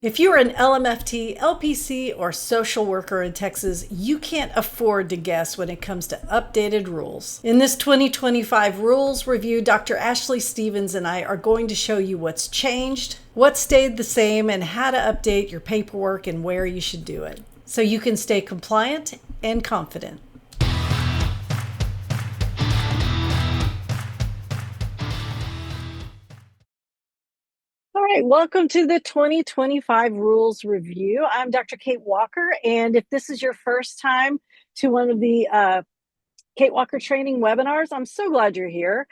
If you're an LMFT, LPC, or social worker in Texas, you can't afford to guess when it comes to updated rules. In this 2025 rules review, Dr. Ashley Stevens and I are going to show you what's changed, what stayed the same, and how to update your paperwork and where you should do it so you can stay compliant and confident. All right, welcome to the 2025 Rules Review. I'm Dr. Kate Walker, and if this is your first time to one of the Kate Walker training webinars, I'm so glad you're here.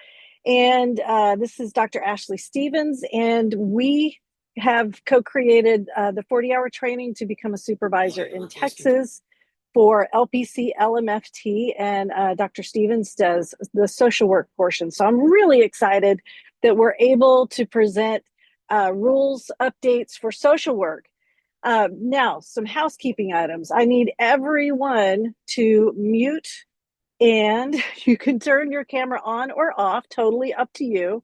And this is Dr. Ashley Stevens, and we have co-created the 40-hour training to become a supervisor in Texas for LPC, LMFT, and Dr. Stevens does the social work portion. So I'm really excited that we're able to present rules updates for social work. Now, some housekeeping items. I need everyone to mute, and you can turn your camera on or off, totally up to you.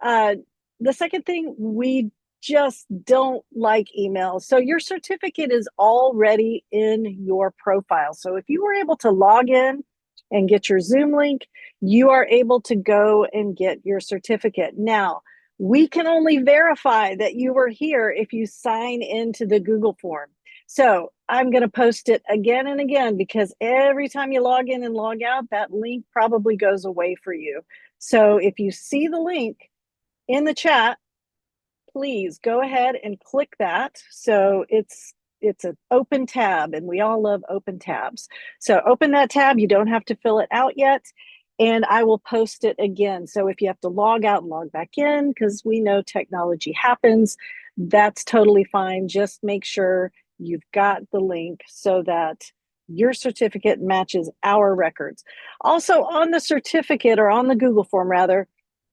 The second thing, we just don't like emails. So your certificate is already in your profile. So if you were able to log in and get your Zoom link, you are able to go and get your certificate. Now, we can only verify that you were here if you sign into the Google form. So I'm going to post it again and again because every time you log in and log out, that link probably goes away for you. So if you see the link in the chat, please go ahead and click that. So it's an open tab, and we all love open tabs. So open that tab. You don't have to fill it out yet. And I will post it again. So if you have to log out and log back in, because we know technology happens, that's totally fine. Just make sure you've got the link so that your certificate matches our records. Also, on the certificate, or on the Google form rather,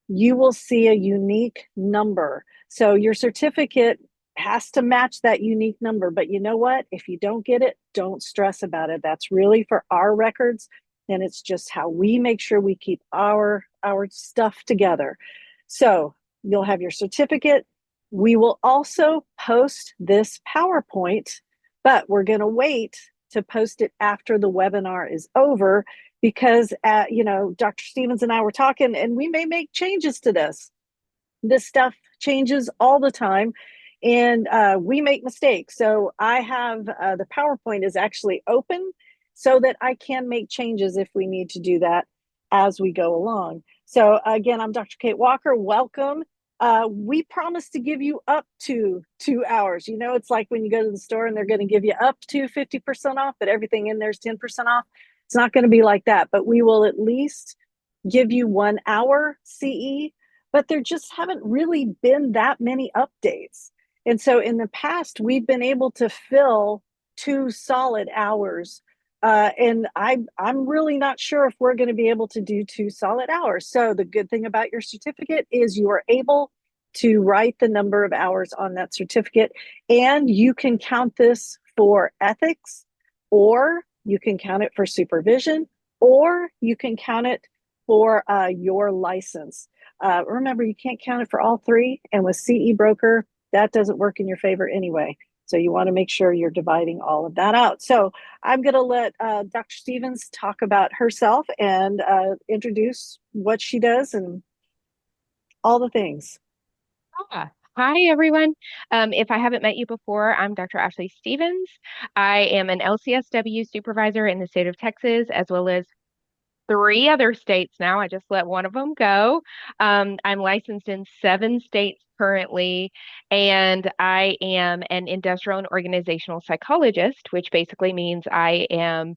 you will see a unique number. So your certificate has to match that unique number. But you know what? If you don't get it, don't stress about it. That's really for our records. And it's just how we make sure we keep our stuff together. So you'll have your certificate. We will also post this PowerPoint, but we're going to wait to post it after the webinar is over because, Dr. Stevens and I were talking, and we may make changes to this. This stuff changes all the time, and we make mistakes. So I have the PowerPoint is actually open so that I can make changes if we need to do that as we go along. So again, I'm Dr. Kate Walker. Welcome. We promise to give you up to 2 hours. You know, it's like when you go to the store and they're going to give you up to 50% off, but everything in there is 10% off. It's not going to be like that, but we will at least give you 1 hour CE, but there just haven't really been that many updates. And so in the past, we've been able to fill 2 solid hours. And I'm really not sure if we're going to be able to do 2 solid hours. So the good thing about your certificate is you are able to write the number of hours on that certificate, and you can count this for ethics, or you can count it for supervision, or you can count it for your license. Remember, you can't count it for all 3. And with CE broker, that doesn't work in your favor anyway. So you want to make sure you're dividing all of that out. So I'm going to let Dr. Stevens talk about herself and introduce what she does and all the things. Hi, everyone. If I haven't met you before, I'm Dr. Ashley Stevens. I am an LCSW supervisor in the state of Texas, as well as 3 other states now. I just let one of them go. I'm licensed in 7 states currently, and I am an industrial and organizational psychologist, which basically means I am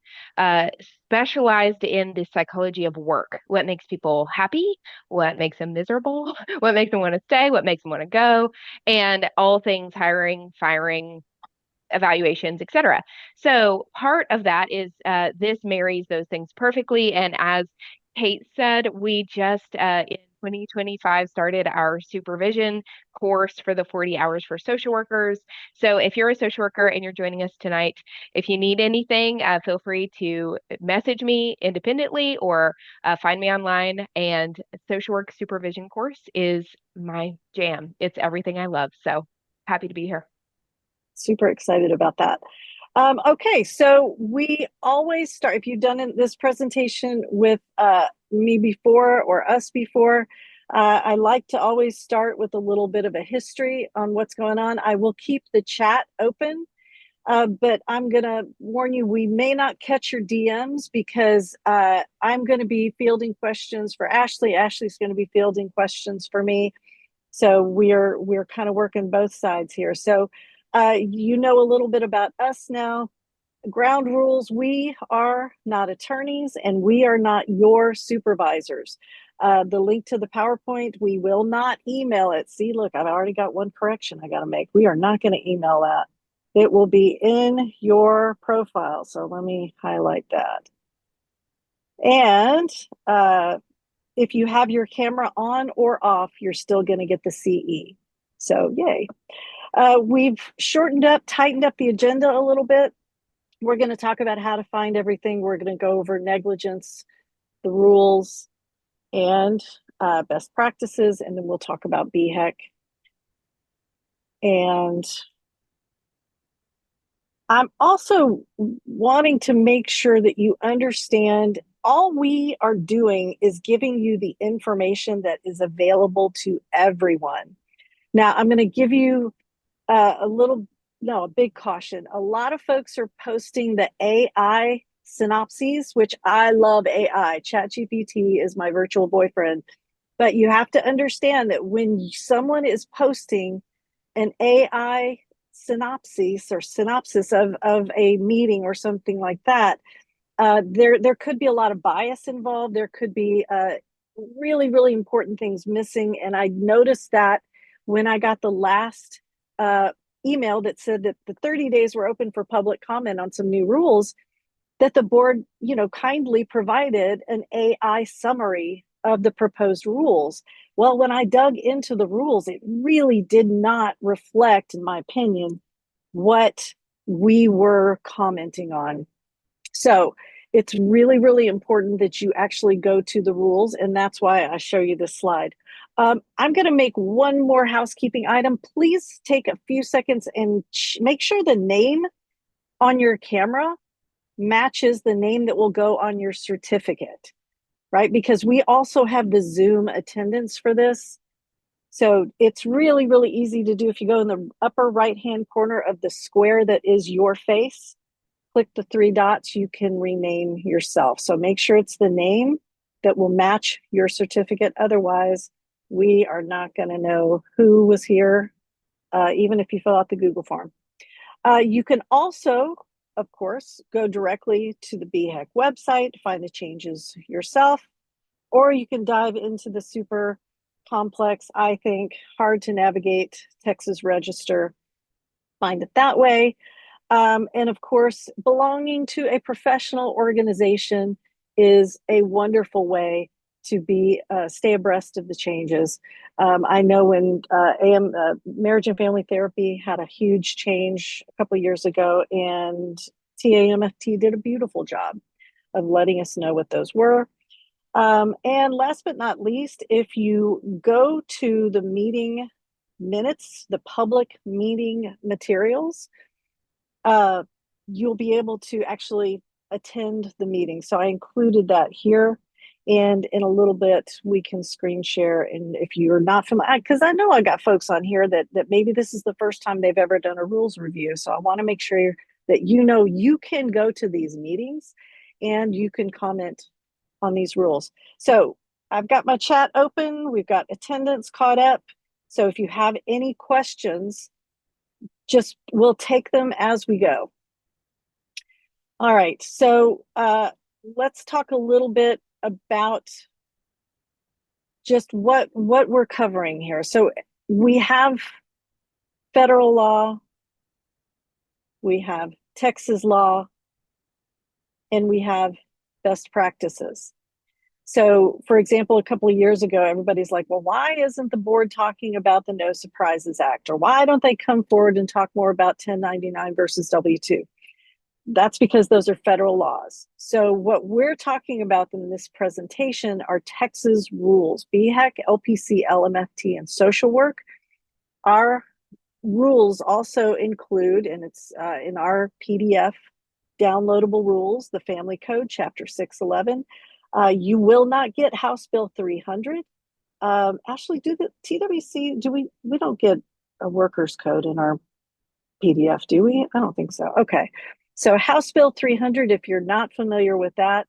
specialized in the psychology of work. What makes people happy? What makes them miserable? What makes them want to stay? What makes them want to go? And all things hiring, firing, evaluations, etc. So part of that is this marries those things perfectly. And as Kate said, we just in 2025 started our supervision course for the 40 hours for social workers. So if you're a social worker and you're joining us tonight, if you need anything, feel free to message me independently or find me online. And social work supervision course is my jam. It's everything I love. So happy to be here. Super excited about that. Okay, so we always start, if you've done this presentation with me before or us before, I like to always start with a little bit of a history on what's going on. I will keep the chat open, but I'm going to warn you, we may not catch your DMs because I'm going to be fielding questions for Ashley. Ashley's going to be fielding questions for me. So we're kind of working both sides here. So you know a little bit about us now. Ground rules: we are not attorneys and we are not your supervisors. The link to the PowerPoint, we will not email it. See, look, I've already got one correction I got to make. We are not going to email that. It will be in your profile. So let me highlight that. And if you have your camera on or off, you're still going to get the CE. So yay. We've shortened up, tightened up the agenda a little bit. We're going to talk about how to find everything. We're going to go over negligence, the rules, and best practices, and then we'll talk about BHEC. And I'm also wanting to make sure that you understand all we are doing is giving you the information that is available to everyone. Now, I'm going to give you a big caution. A lot of folks are posting the AI synopses, which I love AI. ChatGPT is my virtual boyfriend. But you have to understand that when someone is posting an AI synopsis of a meeting or something like that, there could be a lot of bias involved. There could be really, really important things missing. And I noticed that when I got the last email that said that the 30 days were open for public comment on some new rules, that the board, kindly provided an AI summary of the proposed rules. Well, when I dug into the rules, it really did not reflect, in my opinion, what we were commenting on. So it's really, really important that you actually go to the rules, and that's why I show you this slide. I'm going to make one more housekeeping item. Please take a few seconds and make sure the name on your camera matches the name that will go on your certificate, right? Because we also have the Zoom attendance for this. So it's really, really easy to do. If you go in the upper right-hand corner of the square that is your face, click the three dots, you can rename yourself. So make sure it's the name that will match your certificate. Otherwise, we are not going to know who was here, even if you fill out the Google form. You can also, of course, go directly to the BHEC website, find the changes yourself, or you can dive into the super complex, I think, hard to navigate Texas Register, find it that way. And of course, belonging to a professional organization is a wonderful way to be stay abreast of the changes. I know when Marriage and Family Therapy had a huge change a couple of years ago, and TAMFT did a beautiful job of letting us know what those were. And last but not least, if you go to the meeting minutes, the public meeting materials, you'll be able to actually attend the meeting. So I included that here. And in a little bit, we can screen share. And if you're not familiar, because I know I got folks on here that maybe this is the first time they've ever done a rules review. So I want to make sure that you can go to these meetings and you can comment on these rules. So I've got my chat open. We've got attendance caught up. So if you have any questions, we'll take them as we go. All right, so let's talk a little bit about just what we're covering here. So we have federal law, we have Texas law, and we have best practices. So, for example, a couple of years ago, everybody's like, well, why isn't the board talking about the No Surprises Act? Or why don't they come forward and talk more about 1099 versus W-2? That's because those are federal laws. So what we're talking about in this presentation are Texas rules. BHEC, LPC, LMFT, and social work are rules also include, and it's in our PDF downloadable rules, the Family Code, Chapter 611. You will not get House Bill 300. Ashley, do the TWC, we don't get a workers' code in our PDF, do we? I don't think so. Okay. So House Bill 300, if you're not familiar with that,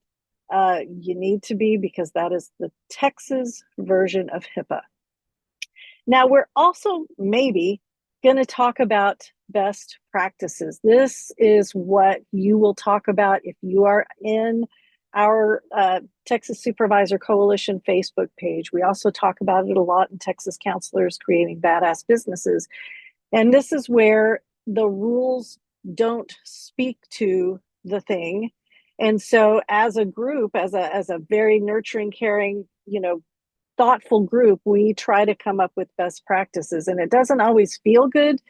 you need to be, because that is the Texas version of HIPAA. Now, we're also maybe going to talk about best practices. This is what you will talk about if you are in our Texas Supervisor Coalition Facebook page. We also talk about it a lot in Texas Counselors Creating Badass Businesses. And this is where the rules don't speak to the thing. And so as a group, as a very nurturing, caring, thoughtful group, we try to come up with best practices. And it doesn't always feel good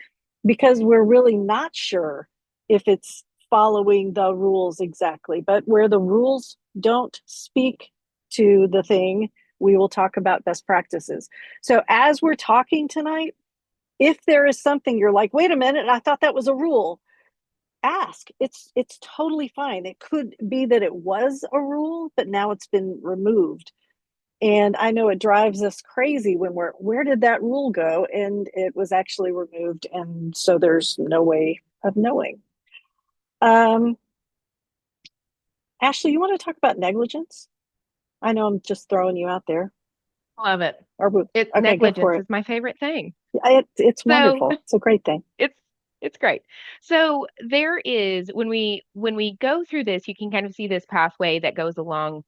because we're really not sure if it's following the rules exactly. But where the rules don't speak to the thing, we will talk about best practices. So as we're talking tonight, if there is something you're like, wait a minute, I thought that was a rule, ask. It's totally fine. It could be that it was a rule, but now it's been removed. And I know it drives us crazy when where did that rule go? And it was actually removed. And so there's no way of knowing. Ashley, you want to talk about negligence? I know I'm just throwing you out there. Love it. Or okay, go Negligence for it. is my favorite thing. It's So wonderful. It's a great thing. it's it's great. So there is when we go through this, you can kind of see this pathway that goes along.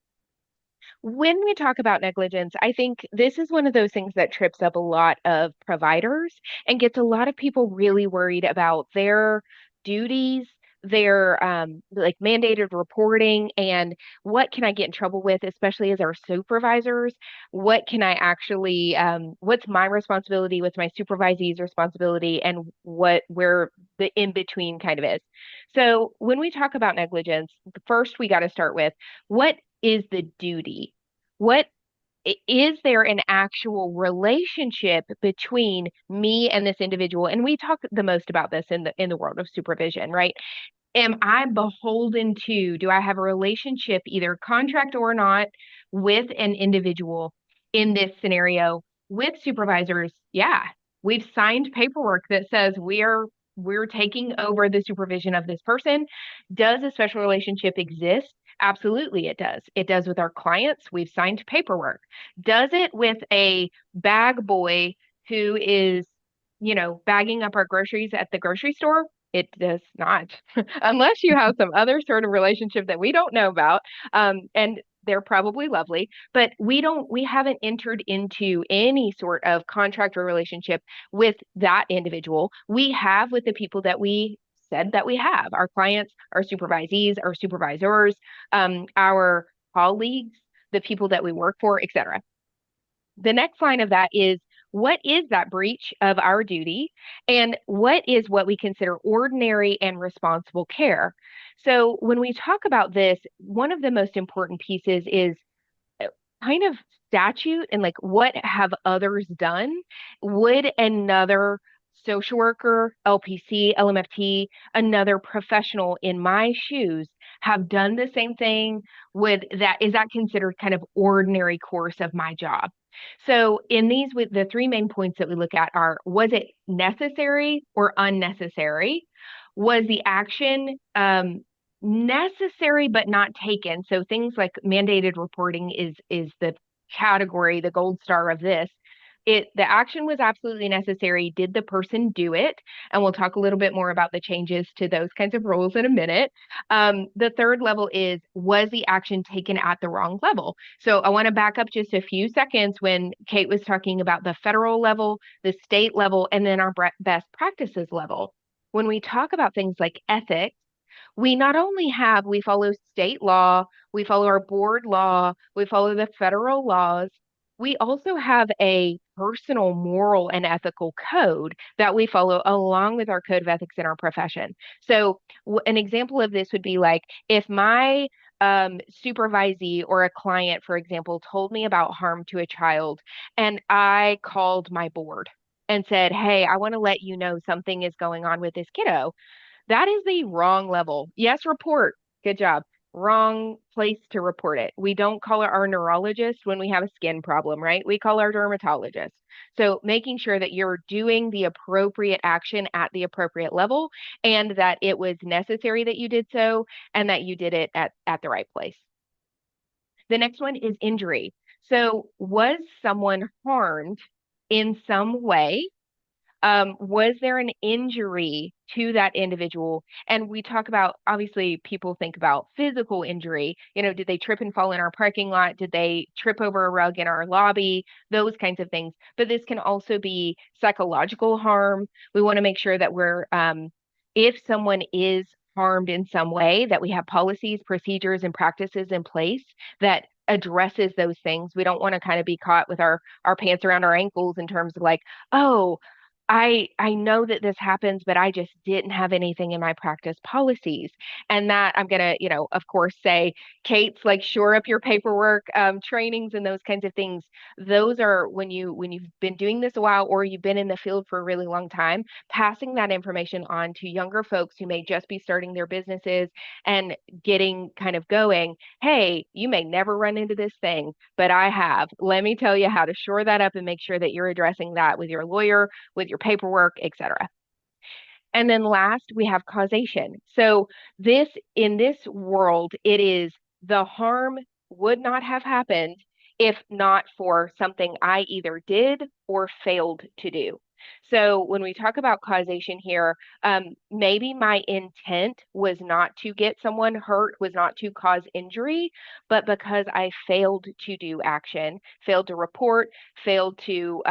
When we talk about negligence, I think this is one of those things that trips up a lot of providers and gets a lot of people really worried about their duties, their like mandated reporting, and what can I get in trouble with, especially as our supervisors. What can I actually, what's my responsibility, what's my supervisee's responsibility, and where the in between kind of is. So when we talk about negligence, first we got to start with what is the duty? What is there an actual relationship between me and this individual? And we talk the most about this in the world of supervision, right? Am I beholden to, do I have a relationship, either contract or not, with an individual in this scenario? With supervisors, yeah, we've signed paperwork that says we're taking over the supervision of this person. Does a special relationship exist? Absolutely, it does. It does with our clients. We've signed paperwork. Does it with a bag boy who is, bagging up our groceries at the grocery store? It does not, unless you have some other sort of relationship that we don't know about. And they're probably lovely, but we haven't entered into any sort of contract or relationship with that individual. We have with the people that we said that we have, our clients, our supervisees, our supervisors, our colleagues, the people that we work for, etc. The next line of that is, what is that breach of our duty, and what is what we consider ordinary and responsible care? So when we talk about this, one of the most important pieces is uh, kind of statute and like what have others done? Would another social worker, LPC, LMFT, another professional in my shoes have done the same thing? Is that considered kind of ordinary course of my job? So in these, with the three main points that we look at are, was it necessary or unnecessary? Was the action necessary but not taken? So things like mandated reporting is the category, the gold star of this. The action was absolutely necessary. Did the person do it? And we'll talk a little bit more about the changes to those kinds of rules in a minute. The third level is, was the action taken at the wrong level? So I want to back up just a few seconds when Kate was talking about the federal level, the state level, and then our best practices level. When we talk about things like ethics, we follow state law, we follow our board law, we follow the federal laws. We also have a personal moral and ethical code that we follow along with our code of ethics in our profession. So an example of this would be like if my supervisee or a client, for example, told me about harm to a child and I called my board and said, hey, I want to let you know something is going on with this kiddo, that is the wrong level. Yes, report. Good job. Wrong place to report it. We don't call it our neurologist when we have a skin problem, right? We call our dermatologist. So making sure that you're doing the appropriate action at the appropriate level and that it was necessary that you did so and that you did it at the right place. The next one is injury. So was someone harmed in some way? Was there an injury to that individual? And we talk about, obviously, people think about physical injury. You know, did they trip and fall in our parking lot? Did they trip over a rug in our lobby? Those kinds of things. But this can also be psychological harm. We want to make sure that if someone is harmed in some way, that we have policies, procedures, and practices in place that addresses those things. We don't want to kind of be caught with our pants around our ankles in terms of like, oh, I know that this happens, but I just didn't have anything in my practice policies. And that I'm gonna, of course, say, Kate's like shore up your paperwork, trainings and those kinds of things. Those are when you've been doing this a while or you've been in the field for a really long time, passing that information on to younger folks who may just be starting their businesses and getting kind of going. Hey, you may never run into this thing, but I have. Let me tell you how to shore that up and make sure that you're addressing that with your lawyer, with your paperwork, etc. And then last, we have causation. So in this world, it is the harm would not have happened if not for something I either did or failed to do. So when we talk about causation here, maybe my intent was not to get someone hurt, was not to cause injury, but because I failed to do action, failed to report, failed to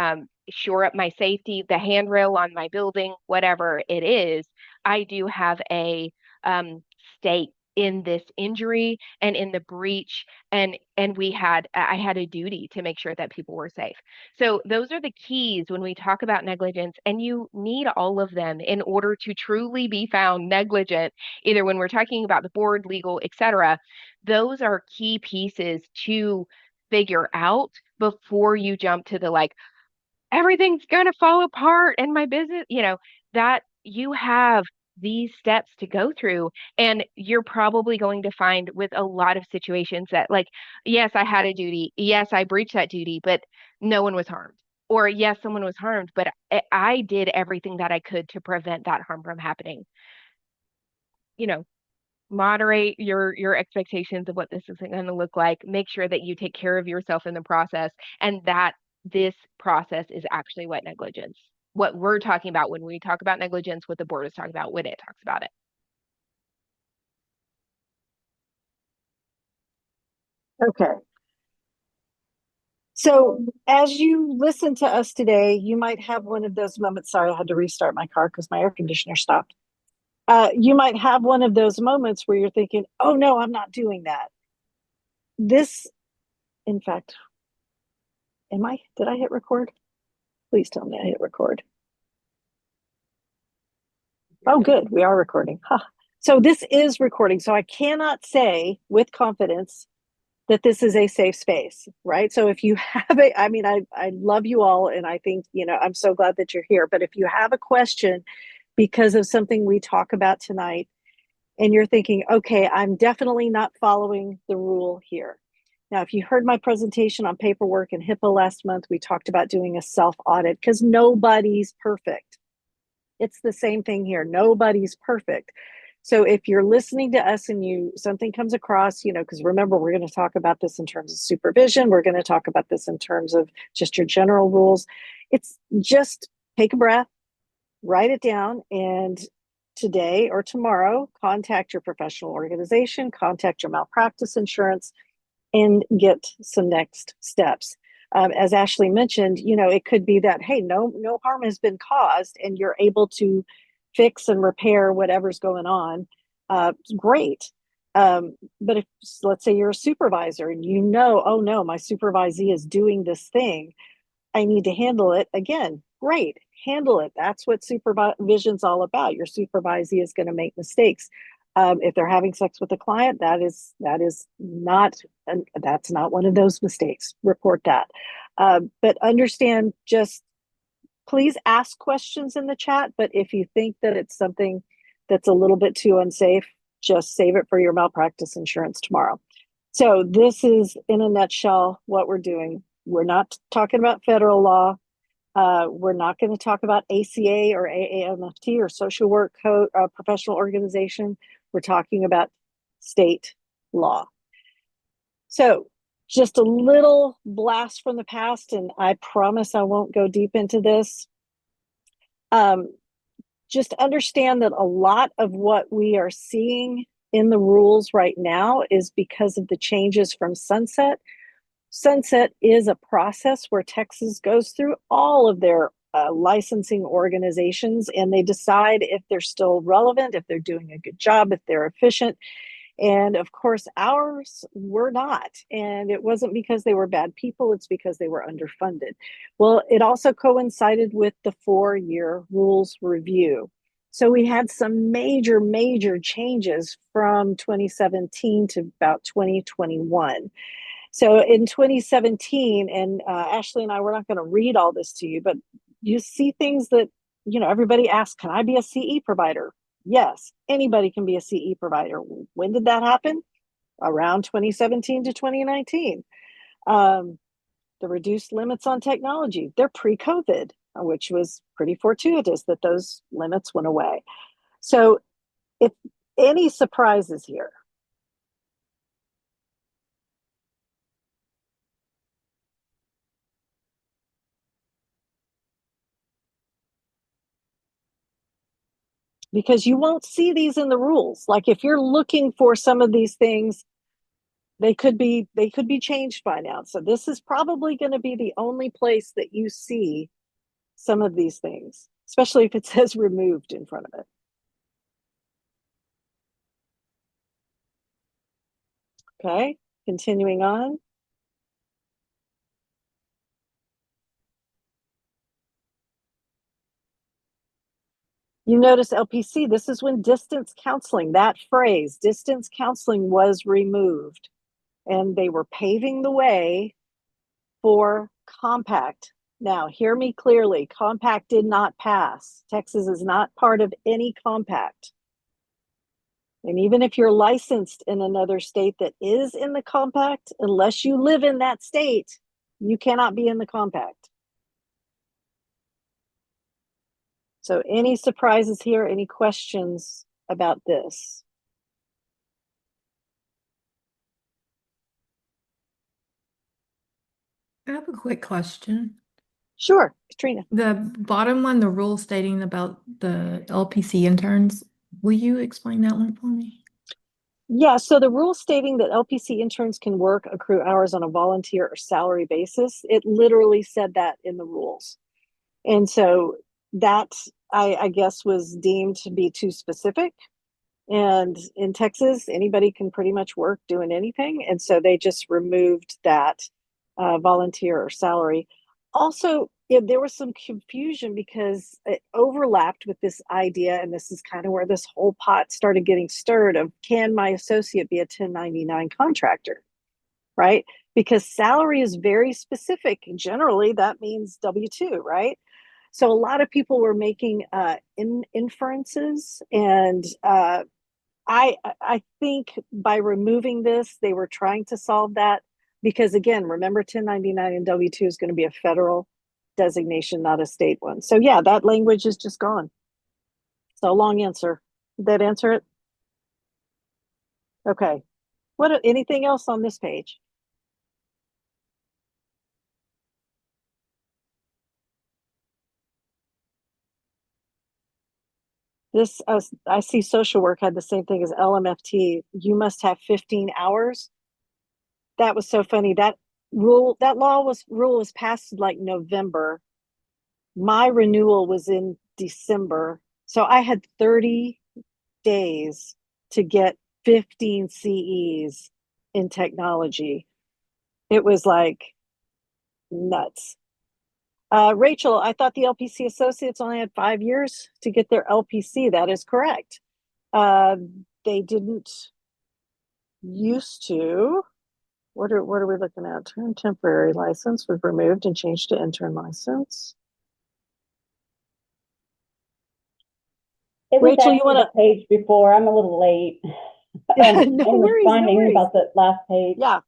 shore up my safety, the handrail on my building, whatever it is, I do have a stake in this injury and in the breach, and I had a duty to make sure that people were safe. So those are the keys when we talk about negligence, and you need all of them in order to truly be found negligent, either when we're talking about the board, legal, etc. Those are key pieces to figure out before you jump to the like, everything's going to fall apart in my business, that you have these steps to go through. And you're probably going to find with a lot of situations that, like, yes, I had a duty. Yes, I breached that duty, but no one was harmed. Or, yes, someone was harmed, but I did everything that I could to prevent that harm from happening. You know, moderate your expectations of what this is going to look like. Make sure that you take care of yourself in the process, and that this process is actually what we're talking about when we talk about negligence, what the board is talking about when it talks about it. Okay. So as you listen to us today, you might have one of those moments. Sorry, I had to restart my car because my air conditioner stopped. You might have one of those moments where you're thinking, oh no, I'm not doing that. This, in fact, did I hit record? Please tell me I hit record. Oh, good. We are recording. Huh. So this is recording. So I cannot say with confidence that this is a safe space, right? So if you have I love you all. And I think, I'm so glad that you're here. But if you have a question because of something we talk about tonight, and you're thinking, okay, I'm definitely not following the rule here. Now, if you heard my presentation on paperwork and HIPAA last month, we talked about doing a self-audit because nobody's perfect. It's the same thing here. Nobody's perfect. So if you're listening to us and something comes across, because remember, we're going to talk about this in terms of supervision. We're going to talk about this in terms of just your general rules. It's just take a breath, write it down, and today or tomorrow, contact your professional organization, contact your malpractice insurance, and get some next steps. As Ashley mentioned, it could be that, hey, no harm has been caused and you're able to fix and repair whatever's going on. Great. But if, let's say you're a supervisor and oh no, my supervisee is doing this thing, I need to handle it. Again, great, handle it. That's what supervision's all about. Your supervisee is going to make mistakes. If they're having sex with a client, that's not one of those mistakes. Report that. But understand, just please ask questions in the chat, but if you think that it's something that's a little bit too unsafe, just save it for your malpractice insurance tomorrow. So this is, in a nutshell, what we're doing. We're not talking about federal law. We're not going to talk about ACA or AAMFT or social work code, professional organization. We're talking about state law. So just a little blast from the past, and I promise I won't go deep into this. Just understand that a lot of what we are seeing in the rules right now is because of the changes from Sunset. Sunset is a process where Texas goes through all of their licensing organizations, and they decide if they're still relevant, if they're doing a good job, if they're efficient. And of course, ours were not. And it wasn't because they were bad people, it's because they were underfunded. Well, it also coincided with the 4-year rules review. So we had some major, major changes from 2017 to about 2021. So in 2017, and Ashley and I, we're not going to read all this to you, but you see things that, everybody asks, can I be a CE provider? Yes, anybody can be a CE provider. When did that happen? Around 2017 to 2019. The reduced limits on technology, they're pre-COVID, which was pretty fortuitous that those limits went away. So if any surprises here, because you won't see these in the rules. Like if you're looking for some of these things, they could be changed by now. So this is probably going to be the only place that you see some of these things, especially if it says removed in front of it. Okay, continuing on. You notice LPC, this is when distance counseling, that phrase, distance counseling, was removed. And they were paving the way for compact. Now, hear me clearly. Compact did not pass. Texas is not part of any compact. And even if you're licensed in another state that is in the compact, unless you live in that state, you cannot be in the compact. So any surprises here? Any questions about this? I have a quick question. Sure, Katrina. The bottom one, the rule stating about the LPC interns, will you explain that one for me? Yeah, so the rule stating that LPC interns can work accrue hours on a volunteer or salary basis, it literally said that in the rules. And so that, I guess, was deemed to be too specific. And in Texas, anybody can pretty much work doing anything. And so they just removed that volunteer or salary. Also, there was some confusion because it overlapped with this idea, and this is kind of where this whole pot started getting stirred of, can my associate be a 1099 contractor, right? Because salary is very specific. Generally, that means W-2, right? So a lot of people were making inferences, and I think by removing this, they were trying to solve that. Because again, remember 1099 and W-2 is going to be a federal designation, not a state one. So yeah, that language is just gone. So long answer. Did that answer it? Okay. Anything else on this page? This, I see social work had the same thing as LMFT. You must have 15 hours. That was so funny. That rule was passed like November. My renewal was in December. So I had 30 days to get 15 CEs in technology. It was like nuts. Rachel, I thought the LPC associates only had 5 years to get their LPC. That is correct. They didn't used to. What are we looking at? Term temporary license was removed and changed to intern license. It was Rachel, you actually want the page before. I'm a little late to? No in worries, no responding worries. about the last page. Yeah.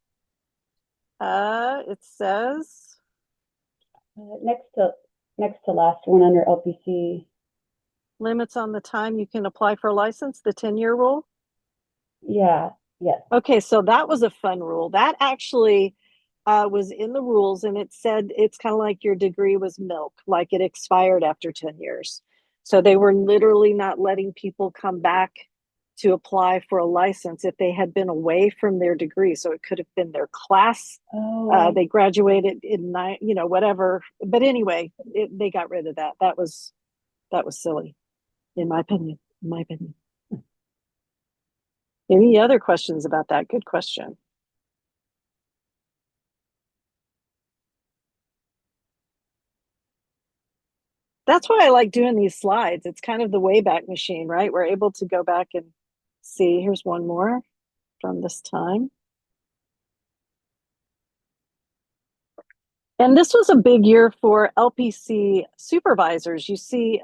It says Next to last one under LPC. limits on the time you can apply for a license, the 10-year rule. Yeah, yes. Okay, so that was a fun rule. That actually was in the rules, and it said it's kind of like your degree was milk, like it expired after 10 years. So they were literally not letting people come back to apply for a license if they had been away from their degree. So it could have been their class. Oh, They graduated in whatever. But anyway, they got rid of that. That was silly, in my opinion. In my opinion. Any other questions about that? Good question. That's why I like doing these slides. It's kind of the Wayback Machine, right? We're able to go back and see. Here's one more from this time. And this was a big year for LPC supervisors. You see,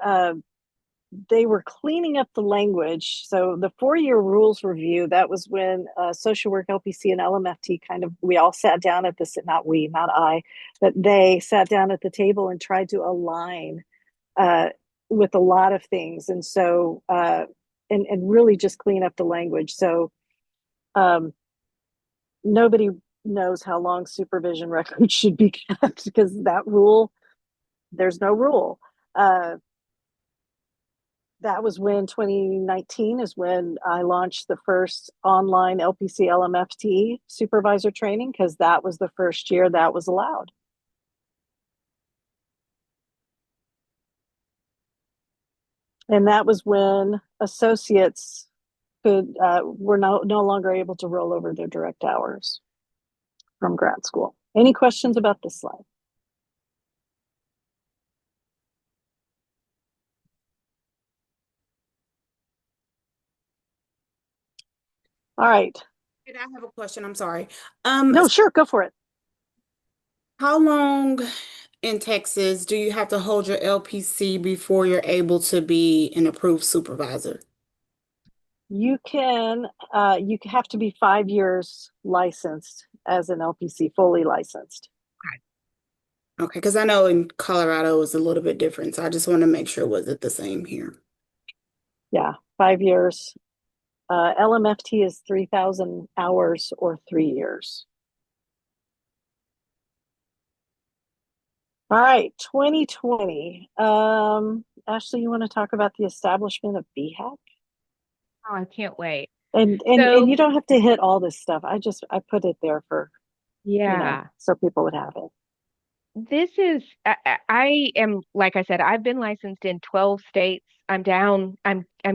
they were cleaning up the language. So the 4-year rules review, that was when social work, LPC, and LMFT we all sat down at this, not we, not I, but they sat down at the table and tried to align with a lot of things. And so, and really just clean up the language. So nobody knows how long supervision records should be kept because that rule, there's no rule. That was when 2019 is when I launched the first online LPC LMFT supervisor training, because that was the first year that was allowed. And that was when associates were no longer able to roll over their direct hours from grad school. Any questions about this slide? All right. I have a question. I'm sorry. No, sure, go for it. How long in Texas do you have to hold your LPC before you're able to be an approved supervisor? You have to be 5 years licensed as an LPC, fully licensed. Okay, because I know in Colorado it's a little bit different, so I just want to make sure, was it the same here? Yeah, 5 years. LMFT is 3,000 hours or 3 years. All right, 2020. Ashley, you want to talk about the establishment of BHAC? Oh, I can't wait. And So, you don't have to hit all this stuff. I put it there for, yeah. so people would have it. This is, I am, like I said, I've been licensed in 12 states. I'm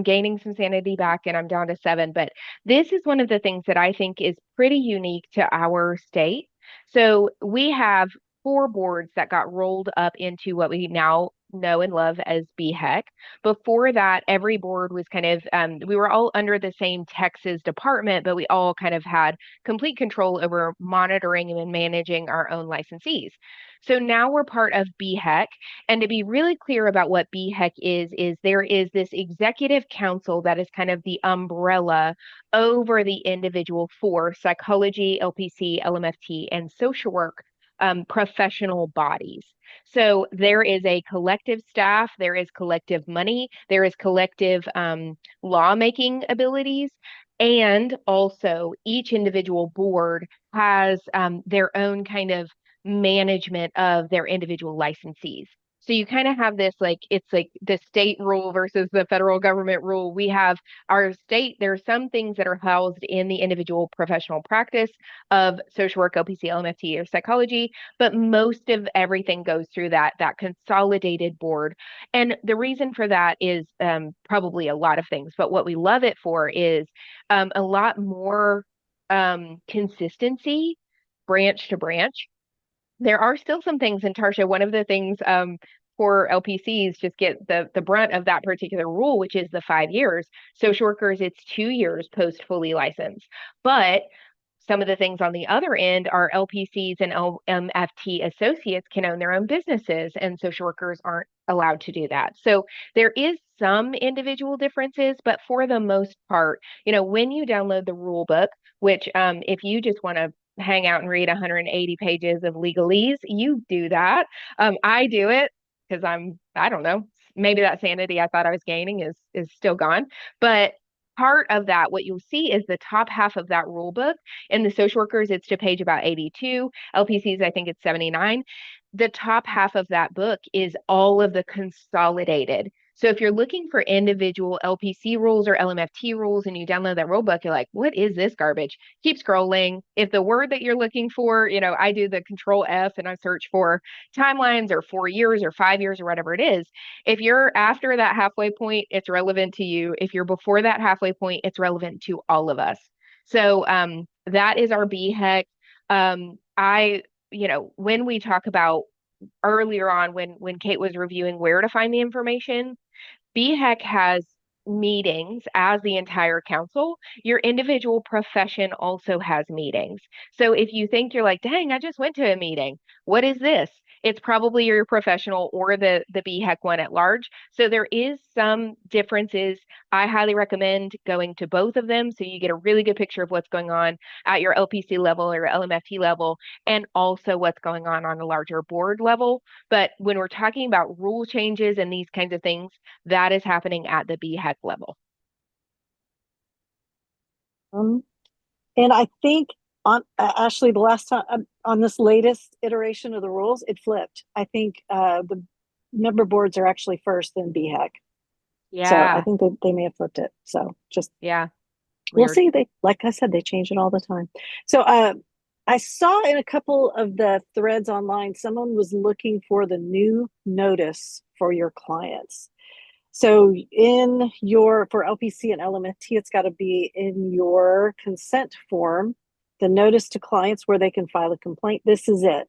gaining some sanity back and I'm down to 7, but this is one of the things that I think is pretty unique to our state. So we have 4 boards that got rolled up into what we now know and love as BHEC. Before that, every board was kind of, we were all under the same Texas department, but we all kind of had complete control over monitoring and managing our own licensees. So now we're part of BHEC. And to be really clear about what BHEC is there is this executive council that is kind of the umbrella over the individual 4 psychology, LPC, LMFT, and social work professional bodies. So there is a collective staff, there is collective money, there is collective lawmaking abilities. And also, each individual board has their own kind of management of their individual licensees. So you kind of have this it's like the state rule versus the federal government rule. We have our state, there are some things that are housed in the individual professional practice of social work, LPC, LMFT, or psychology, but most of everything goes through that consolidated board. And the reason for that is probably a lot of things, but what we love it for is a lot more consistency branch to branch. There are still some things, and Tarsha, one of the things for LPCs just get the brunt of that particular rule, which is the 5 years. Social workers, it's 2 years post fully licensed. But some of the things on the other end are LPCs and LMFT associates can own their own businesses, and social workers aren't allowed to do that. So there is some individual differences, but for the most part, when you download the rule book, which if you just want to hang out and read 180 pages of legalese, you do that. I do it because I don't know, maybe that sanity I thought I was gaining is still gone. But part of that, what you'll see is the top half of that rule book. In the social workers, it's to page about 82. LPCs, I think it's 79. The top half of that book is all of the consolidated. So if you're looking for individual LPC rules or LMFT rules and you download that rule book, you're like, what is this garbage? Keep scrolling. If the word that you're looking for, I do the control F and I search for timelines or 4 years or 5 years or whatever it is. If you're after that halfway point, it's relevant to you. If you're before that halfway point, it's relevant to all of us. So that is our BHEC. When we talk about earlier on when Kate was reviewing where to find the information, BHEC has meetings as the entire council. Your individual profession also has meetings. So if you think you're like, dang, I just went to a meeting, what is this? It's probably your professional or the BHEC one at large. So there is some differences. I highly recommend going to both of them so you get a really good picture of what's going on at your LPC level or LMFT level, and also what's going on a larger board level. But when we're talking about rule changes and these kinds of things, that is happening at the BHEC level. And I think on Ashley, the last time on this latest iteration of the rules, it flipped. I think the member boards are actually first, then BHEC. Yeah. So I think they may have flipped it. So just yeah, we'll weird. see. Like I said, they change it all the time. So I saw in a couple of the threads online, someone was looking for the new notice for your clients. So for LPC and LMFT, it's got to be in your consent form, the notice to clients where they can file a complaint. This is it.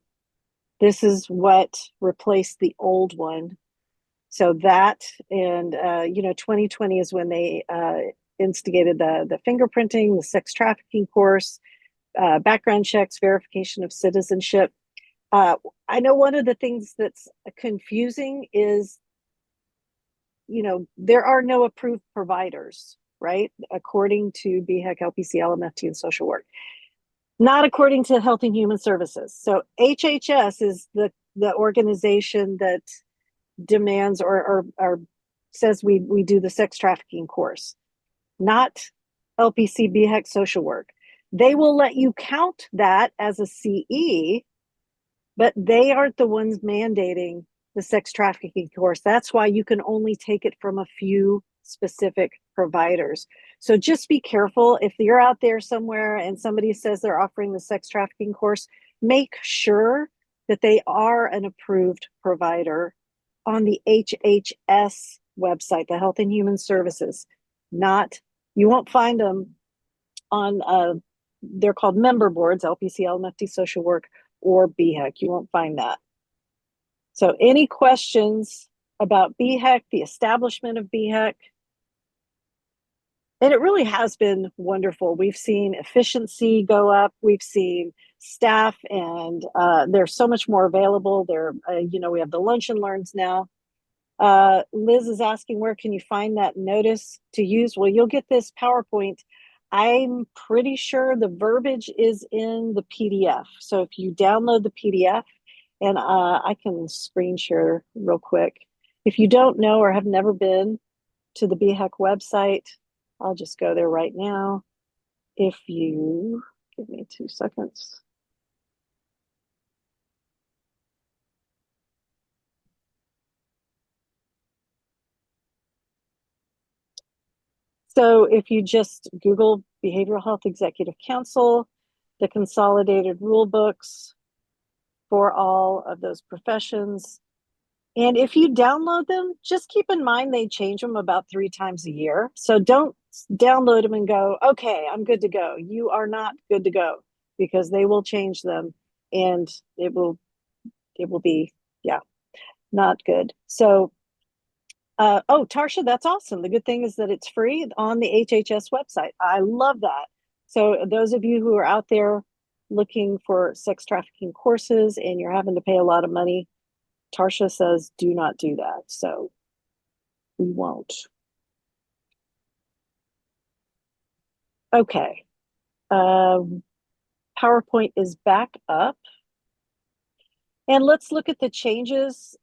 This is what replaced the old one. So that, and 2020 is when they instigated the fingerprinting, the sex trafficking course, background checks, verification of citizenship. I know one of the things that's confusing is, there are no approved providers, right? According to BHEC, LPC, LMFT, and social work. Not according to Health and Human Services. So HHS is the organization that demands or says we do the sex trafficking course, not LPC, BHEC, social work. They will let you count that as a CE, but they aren't the ones mandating the sex trafficking course. That's why you can only take it from a few specific providers. So just be careful. If you're out there somewhere and somebody says they're offering the sex trafficking course, make sure that they are an approved provider on the HHS website, the Health and Human Services. You won't find them on, they're called member boards, LPC, LMFT, social work, or BHEC. You won't find that. So any questions about BHEC, the establishment of BHEC? And it really has been wonderful. We've seen efficiency go up. We've seen staff, and there's so much more available. We have the lunch and learns now. Liz is asking, where can you find that notice to use? Well, you'll get this PowerPoint. I'm pretty sure the verbiage is in the PDF. So if you download the PDF, and I can screen share real quick. If you don't know or have never been to the BHEC website, I'll just go there right now. If you give me 2 seconds. So if you just Google Behavioral Health Executive Council, the consolidated rule books for all of those professions. And if you download them, just keep in mind they change them about 3 times a year. So don't download them and go, okay, I'm good to go. You are not good to go, because they will change them and it will be, not good. So, Tarsha, that's awesome. The good thing is that it's free on the HHS website. I love that. So those of you who are out there looking for sex trafficking courses and you're having to pay a lot of money, Tarsha says do not do that. So we won't. Okay. PowerPoint is back up. And let's look at the changes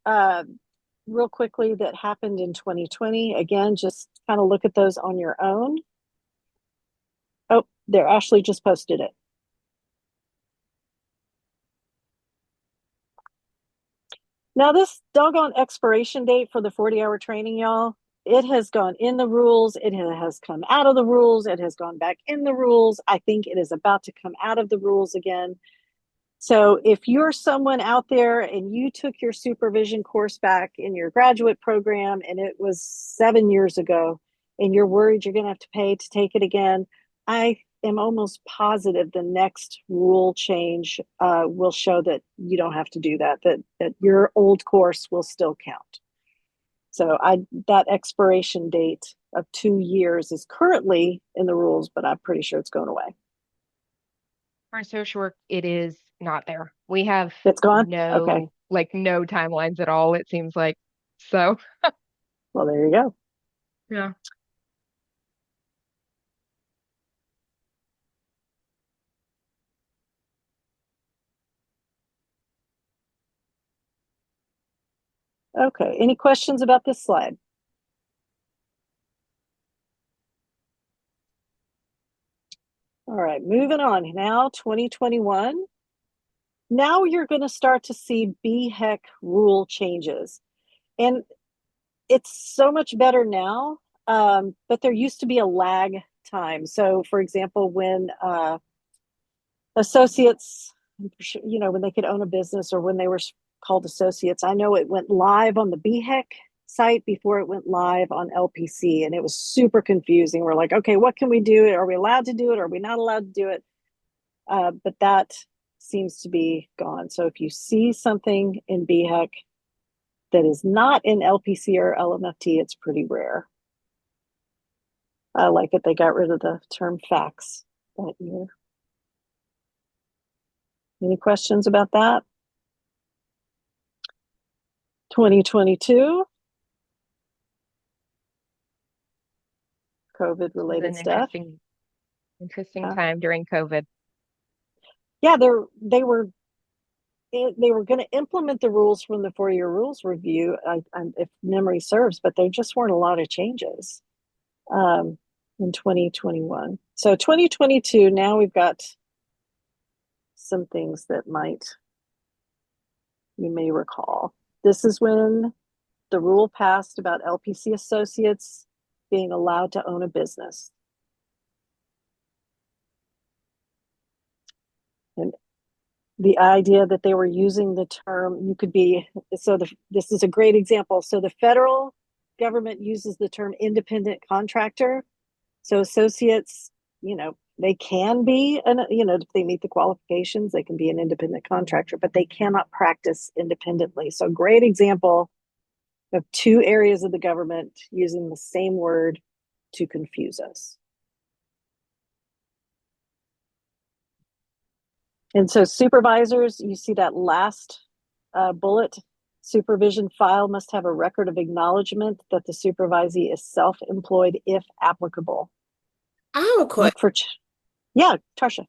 real quickly that happened in 2020. Again, just kind of look at those on your own. Oh, there, Ashley just posted it. Now this doggone expiration date for the 40-hour training, y'all, it has gone in the rules. It has come out of the rules. It has gone back in the rules. I think it is about to come out of the rules again. So if you're someone out there and you took your supervision course back in your graduate program and it was 7 years ago and you're worried you're going to have to pay to take it again, I am almost positive the next rule change will show that you don't have to do that, that your old course will still count. So that expiration date of 2 years is currently in the rules, but I'm pretty sure it's going away. For social work, it is not there. We have It's gone? no, Okay. like no timelines at all, it seems like. So, Well, there you go. yeah. Okay. Any questions about this slide? All right, moving on now, 2021. Now you're going to start to see BHEC rule changes. And it's so much better now, but there used to be a lag time. So for example, when associates, you know, when they could own a business or when they were called associates, I know it went live on the BHEC site before it went live on LPC, and it was super confusing. We're like, okay, what can we do? Are we allowed to do it? Are we not allowed to do it? But that seems to be gone. So if you see something in BHEC that is not in LPC or LMFT, it's pretty rare. I like that they got rid of the term facts that year. Any questions about that? 2022. COVID related stuff. Interesting time during COVID. Yeah, they were going to implement the rules from the 4-year rules review, if memory serves, but there just weren't a lot of changes in 2021. So 2022, now we've got some things that you may recall. This is when the rule passed about LPC associates being allowed to own a business. And the idea that they were using the term, you could be, this is a great example. So the federal government uses the term independent contractor. So associates, you know, they can be, if they meet the qualifications, they can be an independent contractor, but they cannot practice independently. So great example of two areas of the government using the same word to confuse us. And so supervisors, you see that last bullet, supervision file must have a record of acknowledgement that the supervisee is self-employed if applicable. I have a question. Yeah, Tarsha.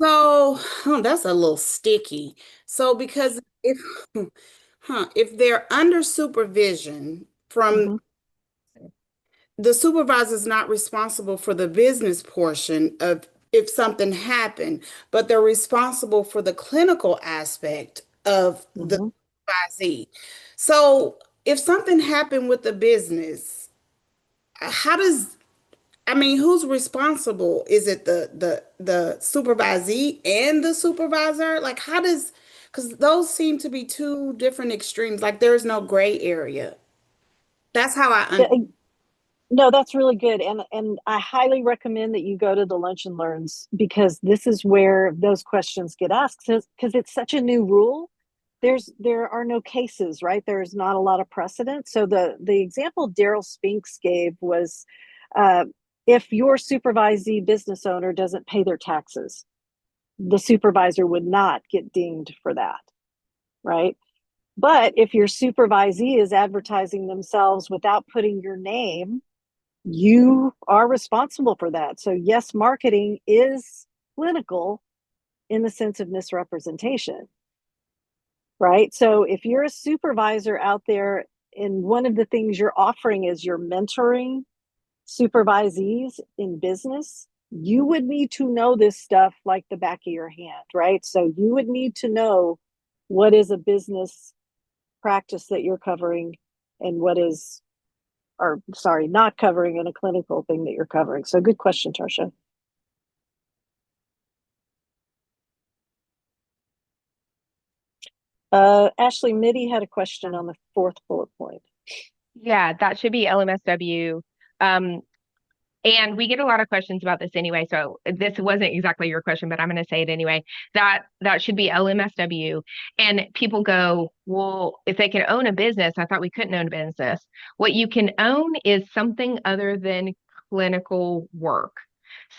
So, that's a little sticky. So, because if they're under supervision from the supervisor is not responsible for the business portion of if something happened, but they're responsible for the clinical aspect of the supervisee. So, if something happened with the business, who's responsible? Is it the supervisee and the supervisor? Like, because those seem to be two different extremes. Like, there's no gray area. That's how I No, that's really good. And I highly recommend that you go to the lunch and learns, because this is where those questions get asked, because it's such a new rule. There are no cases, right? There's not a lot of precedent. So the example Daryl Spinks gave was if your supervisee business owner doesn't pay their taxes, the supervisor would not get dinged for that, right? But if your supervisee is advertising themselves without putting your name, you are responsible for that. So yes, marketing is clinical in the sense of misrepresentation, right? So if you're a supervisor out there and one of the things you're offering is you're mentoring supervisees in business, you would need to know this stuff like the back of your hand, right? So you would need to know what is a business practice that you're covering and what is, or sorry, not covering in a clinical thing that you're covering. So good question, Tarsha. Ashley Mitty had a question on the fourth bullet point. Yeah, that should be LMSW. And we get a lot of questions about this anyway, so this wasn't exactly your question, but I'm going to say it anyway. That should be LMSW. And people go, well, if they can own a business, I thought we couldn't own a business. What you can own is something other than clinical work.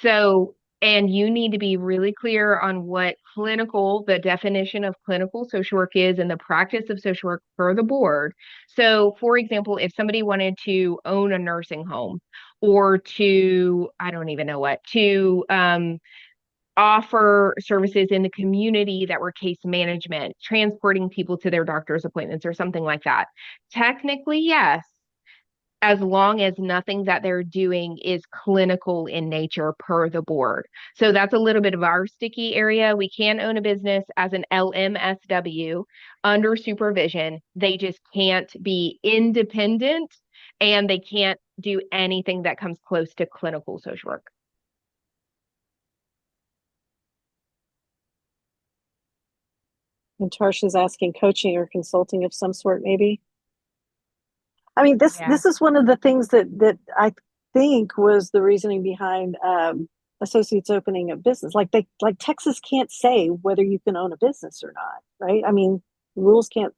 So, and you need to be really clear on what clinical, the definition of clinical social work is and the practice of social work for the board. So, for example, if somebody wanted to own a nursing home, or to, I don't even know what, to offer services in the community that were case management, transporting people to their doctor's appointments or something like that. Technically, yes, as long as nothing that they're doing is clinical in nature per the board. So that's a little bit of our sticky area. We can own a business as an LMSW under supervision. They just can't be independent and they can't do anything that comes close to clinical social work. And Tarsha's asking coaching or consulting of some sort, maybe. I mean, this is one of the things that I think was the reasoning behind associates opening a business. Like Texas can't say whether you can own a business or not, right? I mean, rules can't.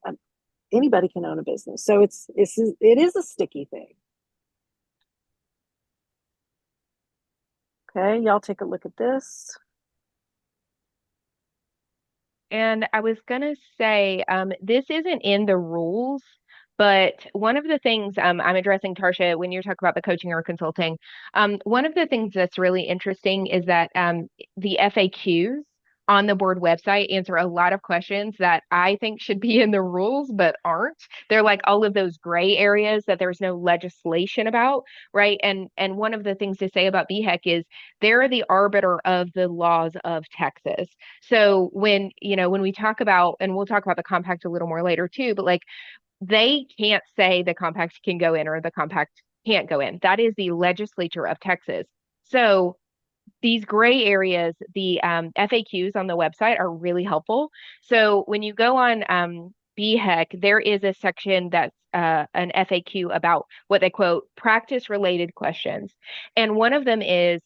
Anybody can own a business, so it is a sticky thing. Okay, y'all take a look at this. And I was going to say, this isn't in the rules, but one of the things I'm addressing, Tarsha, when you're talking about the coaching or consulting, one of the things that's really interesting is that the FAQs on the board website answer a lot of questions that I think should be in the rules, but aren't. They're like all of those gray areas that there's no legislation about, right? And one of the things to say about BHEC is they're the arbiter of the laws of Texas. So when we talk about, and we'll talk about the compact a little more later too, but like they can't say the compact can go in or the compact can't go in. That is the legislature of Texas. So these gray areas, the FAQs on the website are really helpful. So when you go on BHEC, there is a section that's an FAQ about what they quote practice related questions. And one of them is,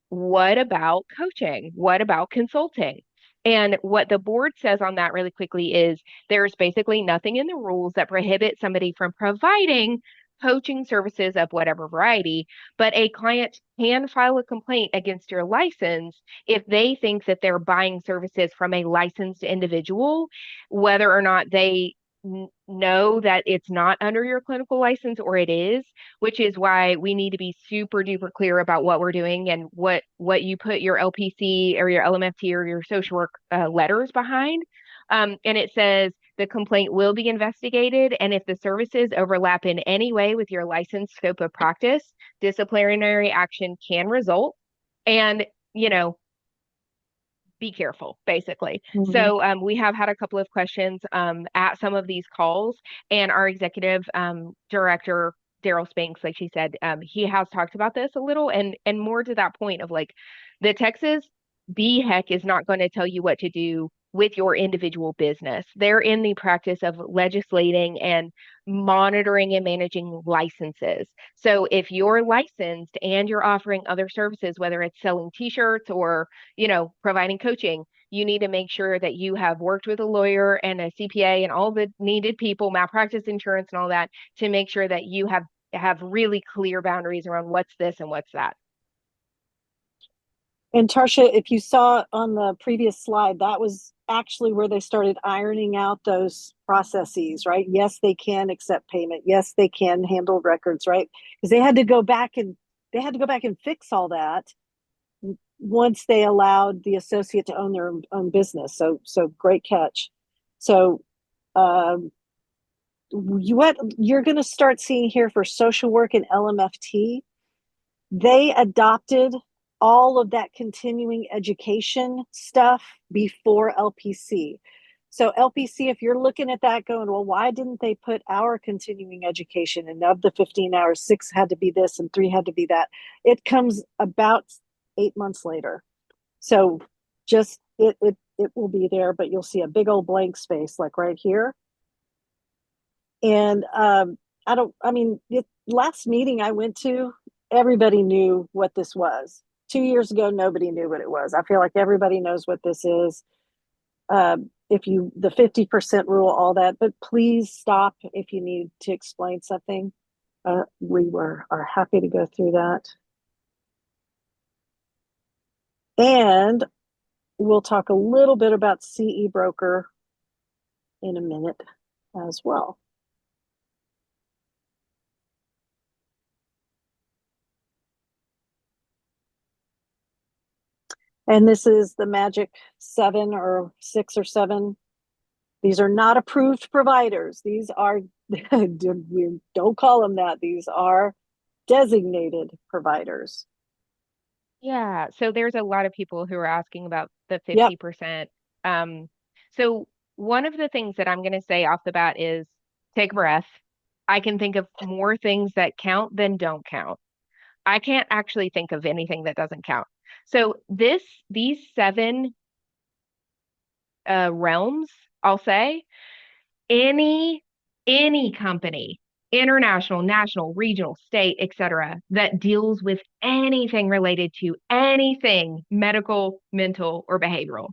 what about coaching? What about consulting? And what the board says on that really quickly is there's basically nothing in the rules that prohibits somebody from providing coaching services of whatever variety, but a client can file a complaint against your license if they think that they're buying services from a licensed individual, whether or not they know that it's not under your clinical license or it is, which is why we need to be super duper clear about what we're doing and what you put your LPC or your LMFT or your social work letters behind. And it says the complaint will be investigated, and if the services overlap in any way with your licensed scope of practice, disciplinary action can result. And, be careful, basically. Mm-hmm. So we have had a couple of questions at some of these calls, and our executive director, Daryl Spinks, like she said, he has talked about this a little, and more to that point of like the Texas BHEC is not going to tell you what to do with your individual business. They're in the practice of legislating and monitoring and managing licenses. So if you're licensed and you're offering other services, whether it's selling t-shirts or, providing coaching, you need to make sure that you have worked with a lawyer and a CPA and all the needed people, malpractice insurance and all that, to make sure that you have really clear boundaries around what's this and what's that. And Tarsha, if you saw on the previous slide, that was actually where they started ironing out those processes, right? Yes, they can accept payment. Yes, they can handle records, right? Because they had to go back and fix all that once they allowed the associate to own their own business. So great catch. So what you're going to start seeing here for social work and LMFT, they adopted all of that continuing education stuff before LPC. So LPC, if you're looking at that going, well, why didn't they put our continuing education, and of the 15 hours, 6 had to be this and 3 had to be that? It comes about 8 months later. So just it will be there, but you'll see a big old blank space like right here. And last meeting I went to, everybody knew what this was. 2 years ago, nobody knew what it was. I feel like everybody knows what this is. The 50% rule, all that, but please stop if you need to explain something. We are happy to go through that. And we'll talk a little bit about CE broker in a minute as well. And this is the magic 7 or 6 or 7. These are not approved providers. These are, we don't call them that. These are designated providers. Yeah, so there's a lot of people who are asking about the 50%. So one of the things that I'm going to say off the bat is take a breath. I can think of more things that count than don't count. I can't actually think of anything that doesn't count. So these 7 realms, I'll say, any company, international, national, regional, state, etc., that deals with anything related to anything medical, mental, or behavioral.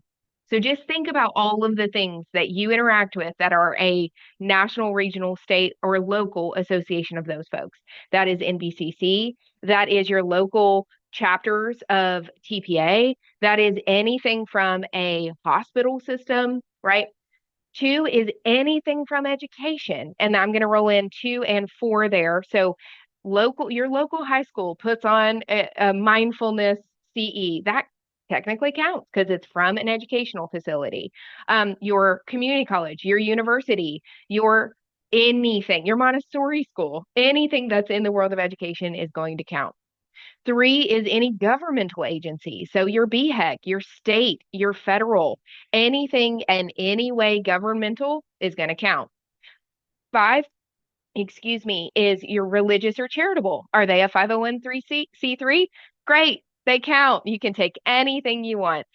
So just think about all of the things that you interact with that are a national, regional, state, or local association of those folks. That is NBCC. That is your local chapters of TPA. That is anything from a hospital system, right? 2 is anything from education. And I'm going to roll in 2 and 4 there. So your local high school puts on a mindfulness CE. That technically counts because it's from an educational facility. Your community college, your university, your Montessori school, anything that's in the world of education is going to count. 3 is any governmental agency. So your BHEC, your state, your federal, anything and any way governmental is going to count. 5, is your religious or charitable. Are they a 501c3? Great, they count. You can take anything you want.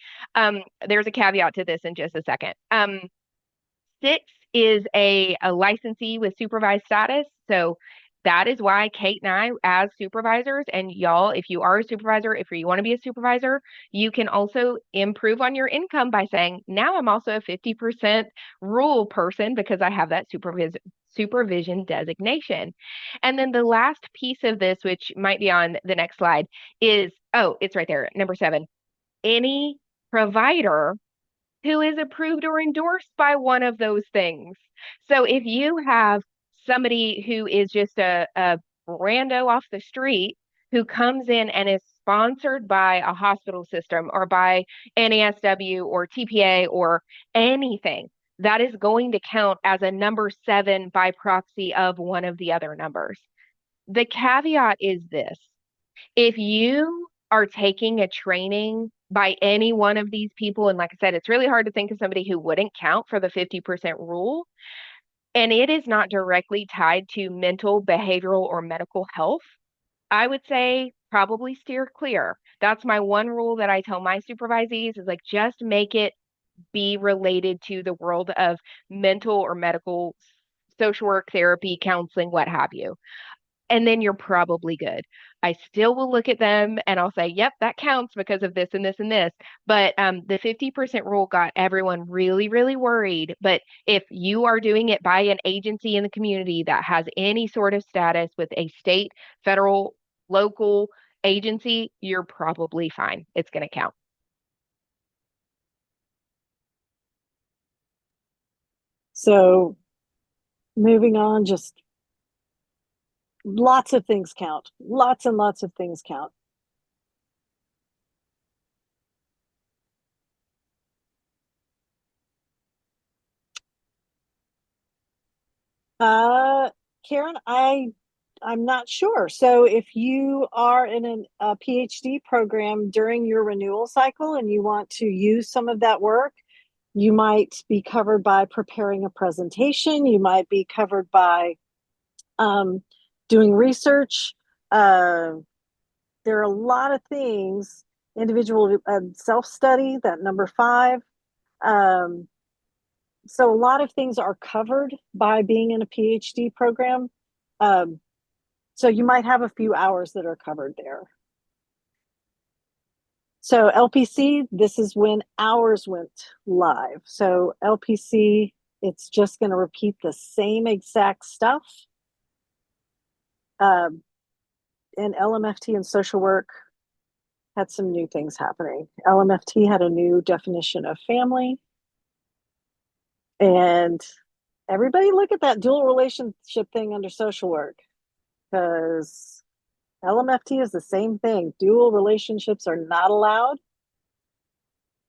There's a caveat to this in just a second. 6 is a licensee with supervised status. So that is why Kate and I, as supervisors, and y'all, if you are a supervisor, if you want to be a supervisor, you can also improve on your income by saying, now I'm also a 50% rule person because I have that supervision designation. And then the last piece of this, which might be on the next slide, is, it's right there, number 7. Any provider who is approved or endorsed by one of those things. So if you have somebody who is just a rando off the street who comes in and is sponsored by a hospital system or by NASW or TPA or anything, that is going to count as a number 7 by proxy of one of the other numbers. The caveat is this: if you are taking a training by any one of these people, and like I said, it's really hard to think of somebody who wouldn't count for the 50% rule, and it is not directly tied to mental, behavioral, or medical health, I would say probably steer clear. That's my one rule that I tell my supervisees is like, just make it be related to the world of mental or medical, social work, therapy, counseling, what have you. And then you're probably good. I still will look at them and I'll say, yep, that counts because of this and this and this. But the 50% rule got everyone really, really worried. But if you are doing it by an agency in the community that has any sort of status with a state, federal, local agency, you're probably fine. It's going to count. So moving on, just lots of things count. Lots and lots of things count. Karen, I'm not sure. So if you are in a PhD program during your renewal cycle and you want to use some of that work, you might be covered by preparing a presentation. You might be covered by doing research. There are a lot of things, individual self-study, that number 5. So a lot of things are covered by being in a PhD program. So you might have a few hours that are covered there. So LPC, this is when hours went live. So LPC, it's just going to repeat the same exact stuff. And LMFT and social work had some new things happening. LMFT had a new definition of family. And everybody look at that dual relationship thing under social work, because LMFT is the same thing. Dual relationships are not allowed,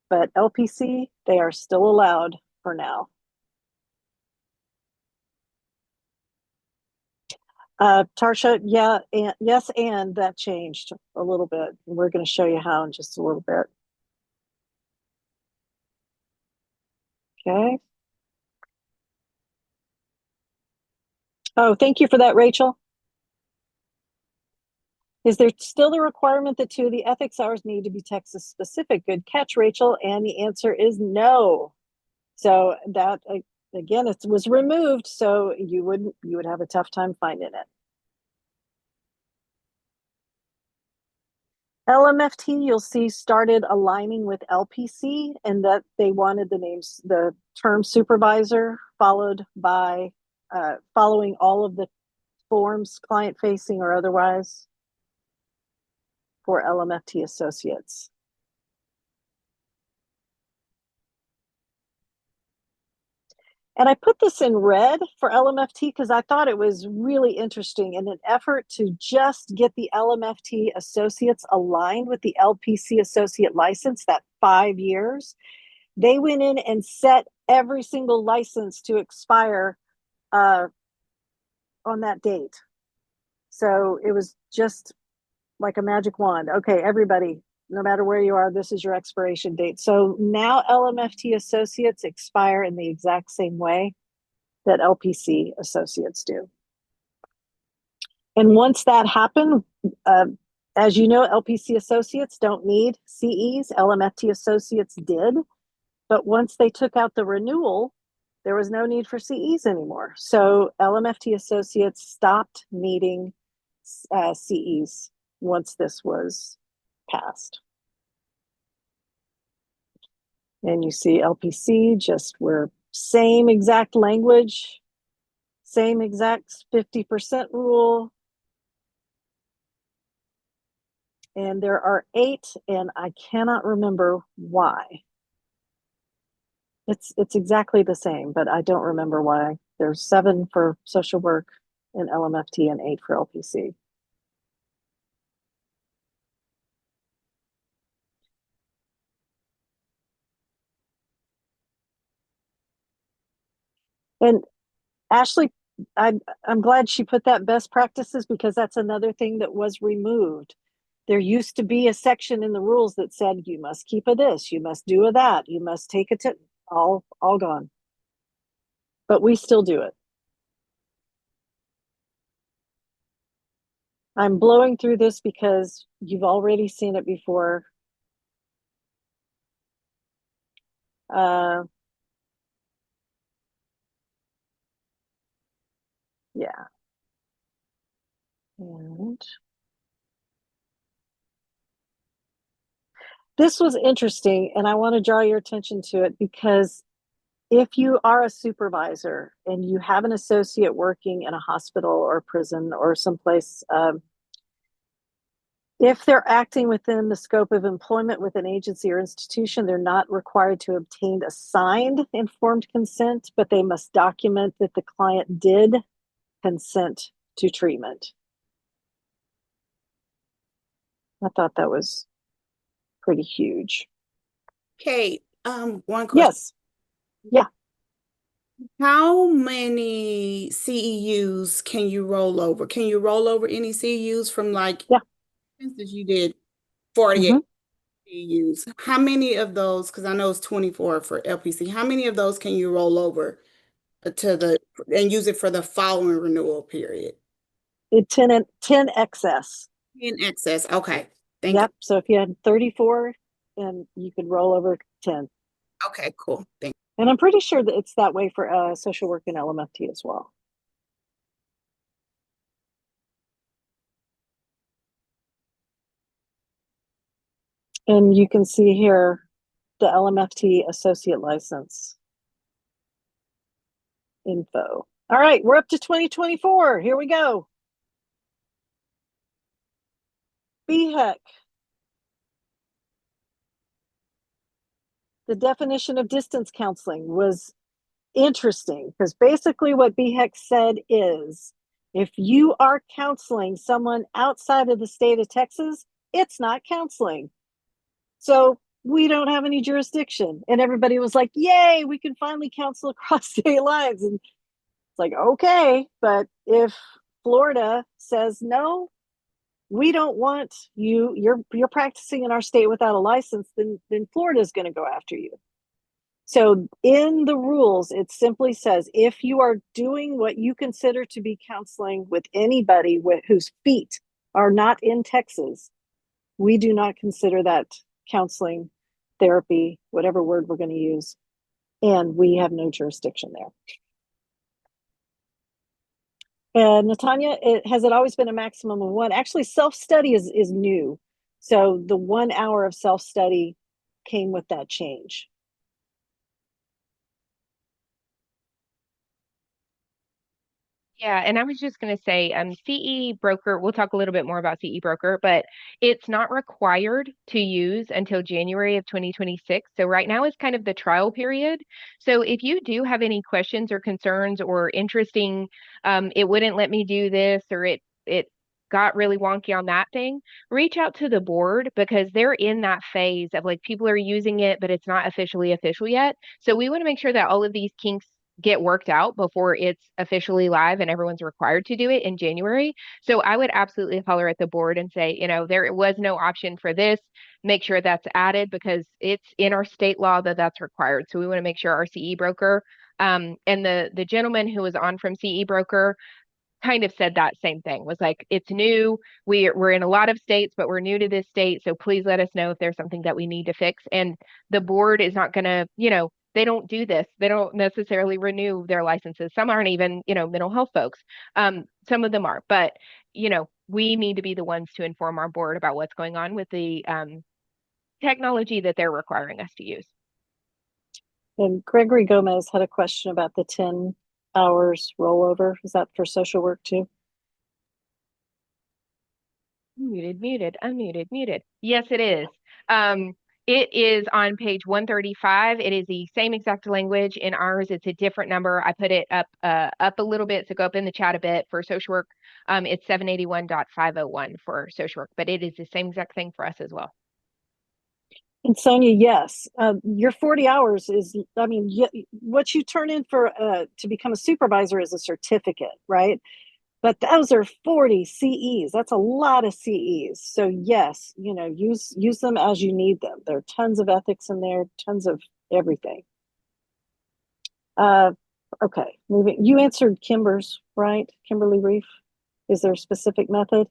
but LPC, they are still allowed for now. Tarsha, yeah, and yes, and that changed a little bit. We're going to show you how in just a little bit. Okay. Oh, thank you for that, Rachel. Is there still the requirement that 2 of the ethics hours need to be Texas specific? Good catch, Rachel. And the answer is no. So that, again, it was removed, so you would have a tough time finding it. LMFT, you'll see, started aligning with LPC, and that they wanted the term supervisor followed by following all of the forms, client facing or otherwise, for LMFT associates. And I put this in red for LMFT because I thought it was really interesting. In an effort to just get the LMFT associates aligned with the LPC associate license, that 5 years, they went in and set every single license to expire on that date. So it was just like a magic wand. Okay, everybody, no matter where you are, this is your expiration date. So now LMFT associates expire in the exact same way that LPC associates do. And once that happened, as you know, LPC associates don't need CEs. LMFT associates did. But once they took out the renewal, there was no need for CEs anymore. So LMFT associates stopped needing CEs once this was passed. And you see LPC, just we're same exact language, same exact 50% rule. And there are 8, and I cannot remember why. It's exactly the same, but I don't remember why. There's 7 for social work and LMFT and 8 for LPC. And Ashley, I'm glad she put that best practices, because that's another thing that was removed. There used to be a section in the rules that said you must keep a this, you must do a that, you must take a tip. All gone. But we still do it. I'm blowing through this because you've already seen it before. Yeah. And this was interesting, and I want to draw your attention to it, because if you are a supervisor and you have an associate working in a hospital or prison or someplace, If they're acting within the scope of employment with an agency or institution, they're not required to obtain a signed informed consent, but they must document that the client did consent to treatment. I thought that was pretty huge. Kate, one question. Yes. Yeah. How many CEUs can you roll over? Can you roll over any CEUs from like, Yeah. for instance, you did 48 CEUs. How many of those, because I know it's 24 for LPC, how many of those can you roll over and use it for the following renewal period? 10 excess. In excess. Okay. Thank you. Yep. So if you had 34, and you could roll over 10. Okay, cool. Thank And I'm pretty sure that it's that way for social work and LMFT as well. And you can see here the LMFT associate license info. All right, we're up to 2024. Here we go. BHEC. The definition of distance counseling was interesting because basically what BHEC said is if you are counseling someone outside of the state of Texas, it's not counseling. So we don't have any jurisdiction. And everybody was like, yay, we can finally counsel across state lines. And it's like, okay, but if Florida says no, we don't want you, you're practicing in our state without a license, then Florida's going to go after you. So in the rules, it simply says if you are doing what you consider to be counseling with anybody whose feet are not in Texas, we do not consider that counseling, therapy, whatever word we're going to use, and we have no jurisdiction there. Natanya, has it always been a maximum of one? Actually, self-study is new. So the 1 hour of self-study came with that change. Yeah, and I was just going to say, CE broker, we'll talk a little bit more about CE broker, but it's not required to use until January of 2026. So right now is kind of the trial period. So if you do have any questions or concerns or interesting, it wouldn't let me do this, or it got really wonky on that thing, reach out to the board because they're in that phase of like people are using it, but it's not officially official yet. So we want to make sure that all of these kinks get worked out before it's officially live and everyone's required to do it in January. So I would absolutely holler at the board and say, you know, there was no option for this. Make sure that's added because it's in our state law that that's required. So we want to make sure our CE broker and the gentleman who was on from CE broker kind of said that same thing, was like, it's new. We're in a lot of states, but we're new to this state. So please let us know if there's something that we need to fix. And the board is not going to, you know, they don't do this. They don't necessarily renew their licenses. Some aren't even, you know, mental health folks. Some of them are, but, you know, we need to be the ones to inform our board about what's going on with the technology that they're requiring us to use. And Gregory Gomez had a question about the 10 hours rollover. Is that for social work too? Muted, unmuted. Yes, it is. It is on page 135. It is the same exact language. In ours, it's a different number. I put it up a little bit, so go up in the chat a bit for social work. It's 781.501 for social work, but it is the same exact thing for us as well. And Sonia, yes, your 40 hours is, I mean, what you turn in for to become a supervisor is a certificate, right? But those are 40 CEs. That's a lot of CEs. So yes, you know, use them as you need them. There are tons of ethics in there, tons of everything. Okay, you answered Kimber's, right? Kimberly Reef. Is there a specific method?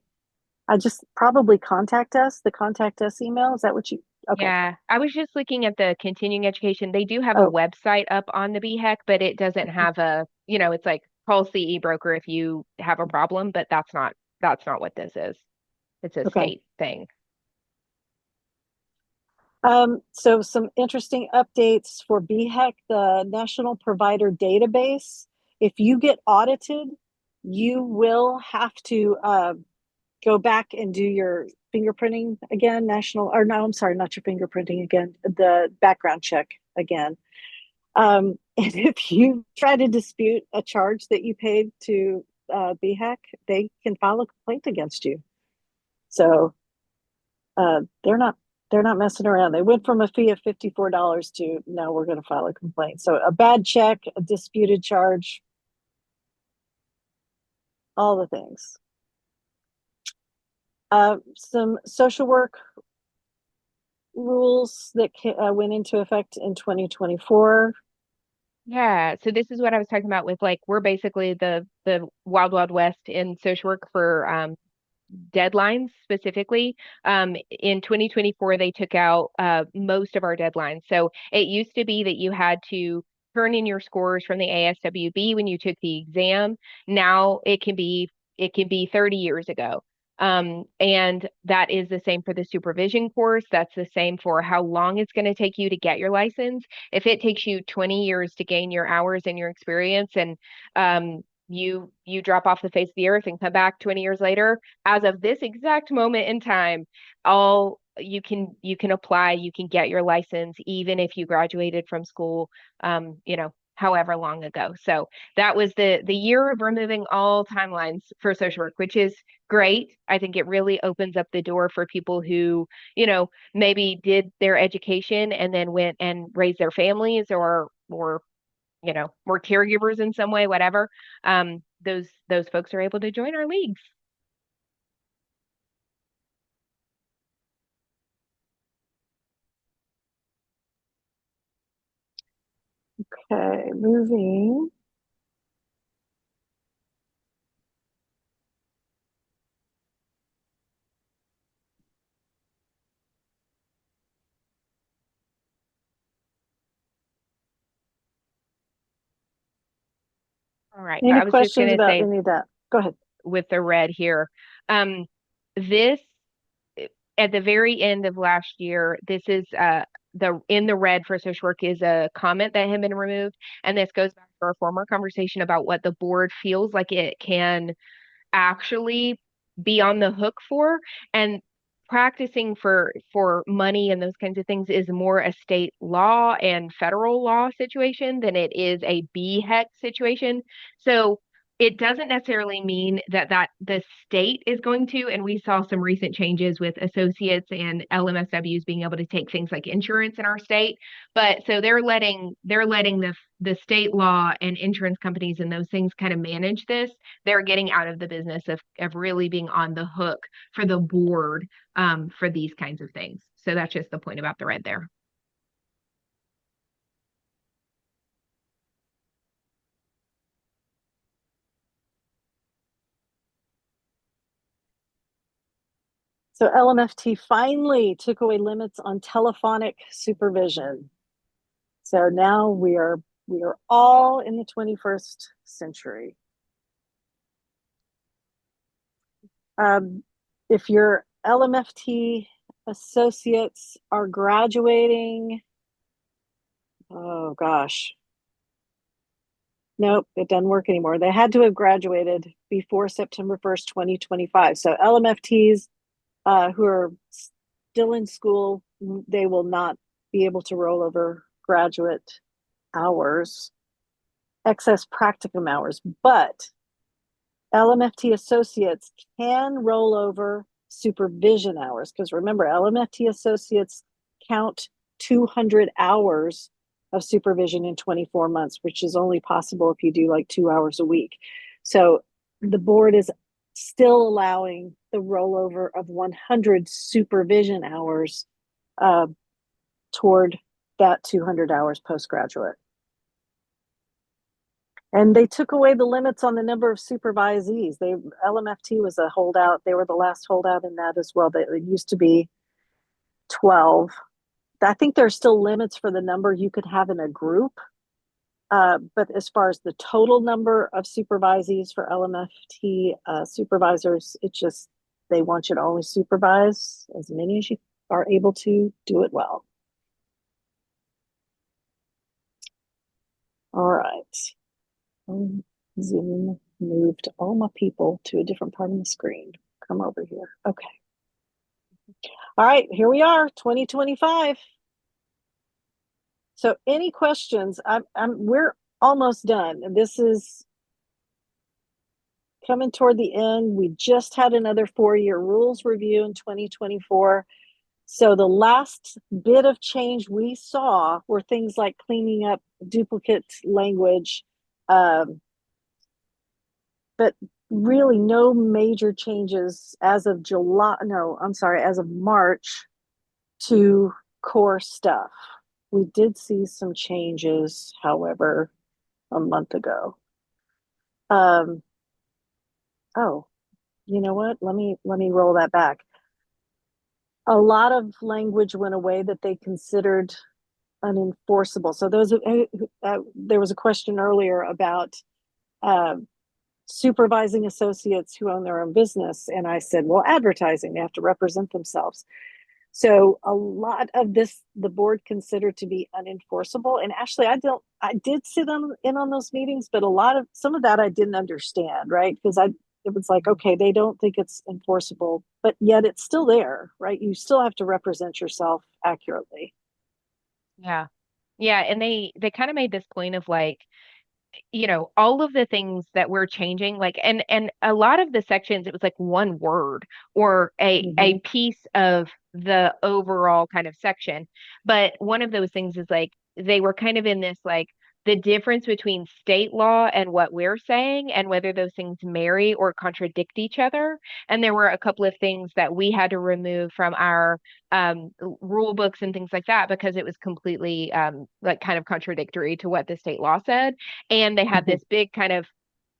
I just probably contact us, the contact us email. Is that what you, okay. Yeah, I was just looking at the continuing education. They do have a website up on the BHEC, but it doesn't have a, you know, it's like call CE broker if you have a problem, but that's not what this is. It's a state thing. So some interesting updates for BHEC, the National Provider Database. If you get audited, you will have to go back and do your fingerprinting again, I'm sorry, not your fingerprinting again, the background check again. And if you try to dispute a charge that you paid to BHAC, they can file a complaint against you. So they're not messing around. They went from a fee of $54 to now we're going to file a complaint. So a bad check, a disputed charge, all the things. Some social work rules that went into effect in 2024. Yeah, so this is what I was talking about with, like, we're basically the wild wild west in social work for deadlines specifically. In 2024, they took out most of our deadlines. So it used to be that you had to turn in your scores from the ASWB when you took the exam. Now it can be 30 years ago. And that is the same for the supervision course. That's the same for how long it's going to take you to get your license. If it takes you 20 years to gain your hours and your experience, and you drop off the face of the earth and come back 20 years later, as of this exact moment in time, all you can apply, you can get your license even if you graduated from school however long ago. So that was the year of removing all timelines for social work, which is great. I think it really opens up the door for people who, maybe did their education and then went and raised their families, or were caregivers in some way, whatever. Those folks are able to join our leagues. Okay, moving. All right. Any I was just questions going to about say any of that? Go ahead. with the red here, this at the very end of last year, this is in the red for social work is a comment that had been removed, and this goes back to our former conversation about what the board feels like it can actually be on the hook for. And practicing for money and those kinds of things is more a state law and federal law situation than it is a BHEC situation. So it doesn't necessarily mean that the state is going to, and we saw some recent changes with associates and LMSWs being able to take things like insurance in our state. But so they're letting the state law and insurance companies and those things kind of manage this. They're getting out of the business of really being on the hook for the board for these kinds of things. So that's just the point about the red there. So LMFT finally took away limits on telephonic supervision. So now we are all in the 21st century. If your LMFT associates are graduating, oh gosh. Nope, it doesn't work anymore. They had to have graduated before September 1st, 2025. So LMFTs who are still in school, they will not be able to roll over graduate hours, excess practicum hours, but LMFT associates can roll over supervision hours, because remember, LMFT associates count 200 hours of supervision in 24 months, which is only possible if you do like 2 hours a week. So the board is still allowing the rollover of 100 supervision hours toward that 200 hours postgraduate. And they took away the limits on the number of supervisees. LMFT was a holdout. They were the last holdout in that as well. It used to be 12. I think there are still limits for the number you could have in a group. But as far as the total number of supervisees for LMFT supervisors, they want you to only supervise as many as you are able to do it well. All right. Zoom moved all my people to a different part of the screen. come over here. Okay. All right, here we are, 2025. So any questions? We're almost done. This is coming toward the end. We just had another 4-year rules review in 2024. So the last bit of change we saw were things like cleaning up duplicate language, but really no major changes as of as of March to core stuff. We did see some changes, however, a month ago. Oh, you know what? Let me roll that back. A lot of language went away that they considered unenforceable. So there was a question earlier about supervising associates who own their own business, and I said, well, advertising, they have to represent themselves. So a lot of this, the board considered to be unenforceable. And actually, I did sit in on those meetings, but some of that I didn't understand, right? Because it was like, okay, they don't think it's enforceable, but yet it's still there, right? You still have to represent yourself accurately. Yeah. Yeah. And they kind of made this point of like, all of the things that we're changing, like, and a lot of the sections, it was like one word or a piece of the overall kind of section. But one of those things is like, they were kind of in this, like, the difference between state law and what we're saying and whether those things marry or contradict each other. And there were a couple of things that we had to remove from our rule books and things like that because it was completely like kind of contradictory to what the state law said. And they had this big kind of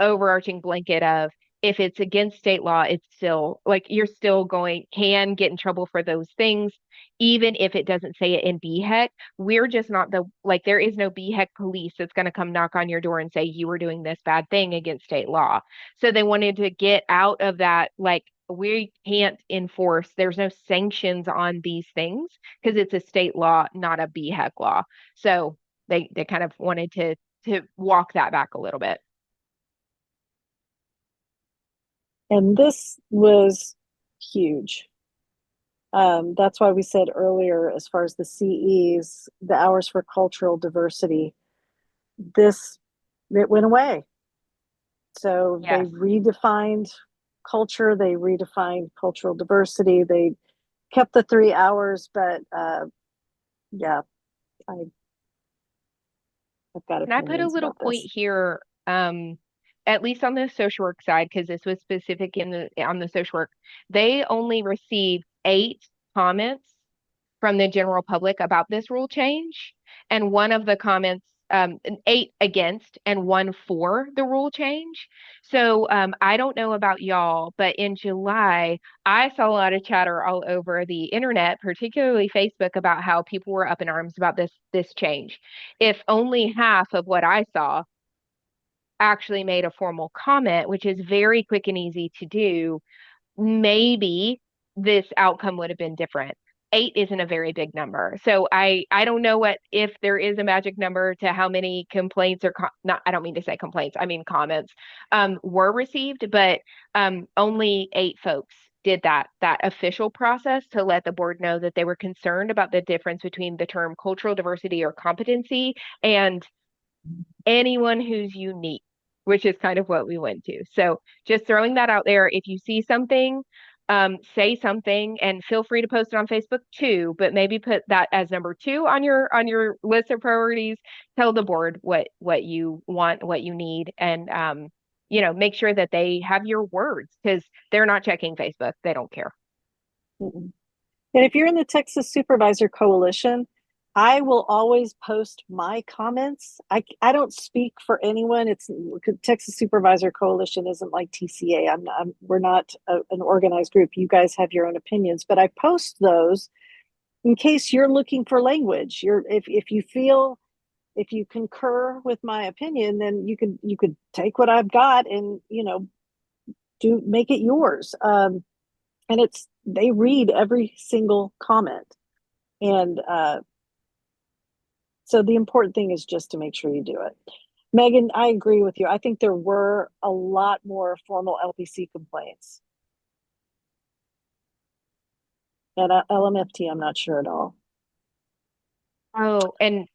overarching blanket of if it's against state law, it's still like can get in trouble for those things, even if it doesn't say it in BHEC. We're just not there is no BHEC police that's going to come knock on your door and say you were doing this bad thing against state law. So they wanted to get out of that, like, we can't enforce, there's no sanctions on these things because it's a state law, not a BHEC law. So they kind of wanted to walk that back a little bit. And this was huge. That's why we said earlier, as far as the CEs, the hours for cultural diversity, it went away. So Yes. they redefined culture, they redefined cultural diversity, they kept the 3 hours, but yeah, I've got And I put a opinions little about point this. here, at least on the social work side, because this was specific on the social work. They only received 8 comments from the general public about this rule change, and one of the comments, 8 against and 1 for the rule change. So I don't know about y'all, but in July, I saw a lot of chatter all over the internet, particularly Facebook, about how people were up in arms about this change. If only half of what I saw actually made a formal comment, which is very quick and easy to do, maybe this outcome would have been different. 8 isn't a very big number. So I don't know if there is a magic number to how many complaints or not, I don't mean to say complaints, I mean comments were received, but only 8 folks did that official process to let the board know that they were concerned about the difference between the term cultural diversity or competency and anyone who's unique, which is kind of what we went to. So just throwing that out there. If you see something, say something, and feel free to post it on Facebook too, but maybe put that as number 2 on your list of priorities. Tell the board what you want, what you need, and make sure that they have your words because they're not checking Facebook. They don't care. And if you're in the Texas Supervisor Coalition, I will always post my comments. I don't speak for anyone. It's Texas Supervisor Coalition isn't like TCA. We're not an organized group. You guys have your own opinions, but I post those in case you're looking for language. If you concur with my opinion, then you could take what I've got and make it yours. And they read every single comment, and so the important thing is just to make sure you do it. Megan, I agree with you. I think there were a lot more formal LPC complaints. At LMFT, I'm not sure at all. Oh, and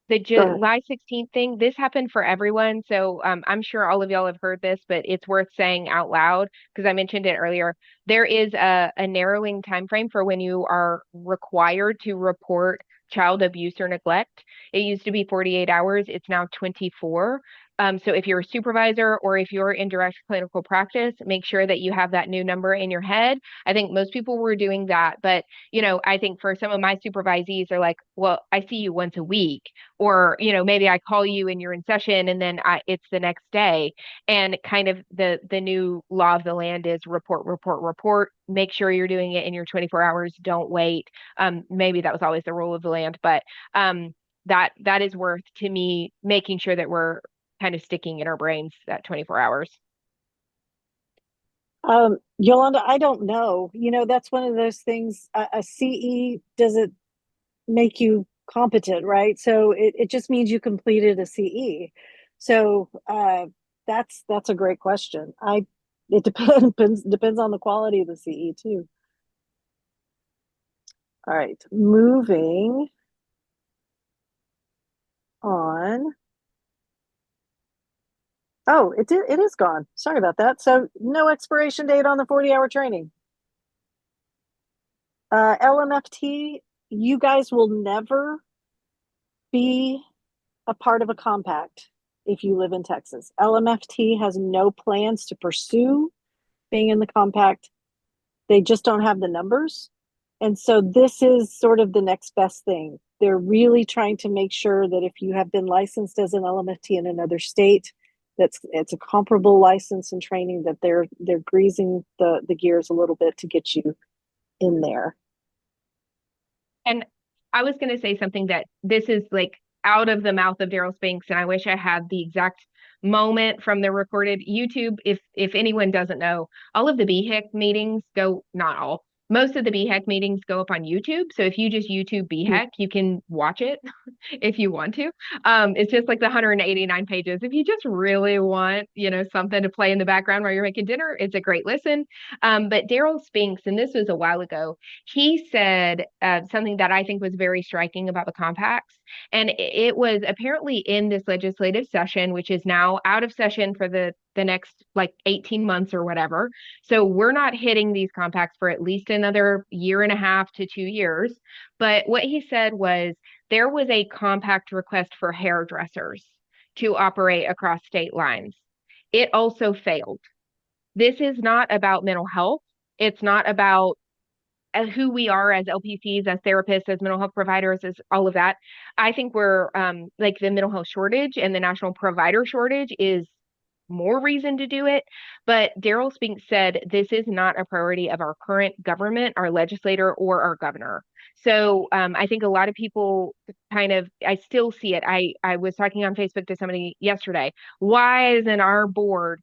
the Go ahead. July 16th thing, this happened for everyone. So I'm sure all of y'all have heard this, but it's worth saying out loud because I mentioned it earlier. There is a narrowing time frame for when you are required to report child abuse or neglect. It used to be 48 hours. It's now 24. So if you're a supervisor or if you're in direct clinical practice, make sure that you have that new number in your head. I think most people were doing that, but I think for some of my supervisees are like, well, I see you once a week, or maybe I call you and you're in session and then it's the next day. And kind of the new law of the land is report, report, report. Make sure you're doing it in your 24 hours. Don't wait. Maybe that was always the rule of the land, but that is worth to me making sure that we're kind of sticking in our brains that 24 hours. Yolanda, I don't know. That's one of those things. A CE doesn't make you competent, right? So it just means you completed a CE. So that's a great question. It depends on the quality of the CE too. All right, moving on. Oh, it is gone. Sorry about that. So no expiration date on the 40-hour training. LMFT, you guys will never be a part of a compact if you live in Texas. LMFT has no plans to pursue being in the compact. They just don't have the numbers. And so this is sort of the next best thing. They're really trying to make sure that if you have been licensed as an LMFT in another state, it's a comparable license and training, that they're greasing the gears a little bit to get you in there. And I was going to say something that this is like out of the mouth of Daryl Spinks, and I wish I had the exact moment from the recorded YouTube. If anyone doesn't know, all of the BHEC meetings go, not all, most of the BHEC meetings go up on YouTube. So if you just YouTube BHEC, you can watch it if you want to. It's just like the 189 pages. If you just really want, something to play in the background while you're making dinner, it's a great listen. But Daryl Spinks, and this was a while ago, he said something that I think was very striking about the compacts. And it was apparently in this legislative session, which is now out of session for the next like 18 months or whatever. So we're not hitting these compacts for at least another 1.5 to 2 years. But what he said was there was a compact request for hairdressers to operate across state lines. It also failed. This is not about mental health. It's not about who we are as LPCs, as therapists, as mental health providers, as all of that. I think we're like the mental health shortage and the national provider shortage is more reason to do it. But Daryl Spinks said this is not a priority of our current government, our legislator, or our governor. So I think a lot of people I still see it. I was talking on Facebook to somebody yesterday. Why isn't our board?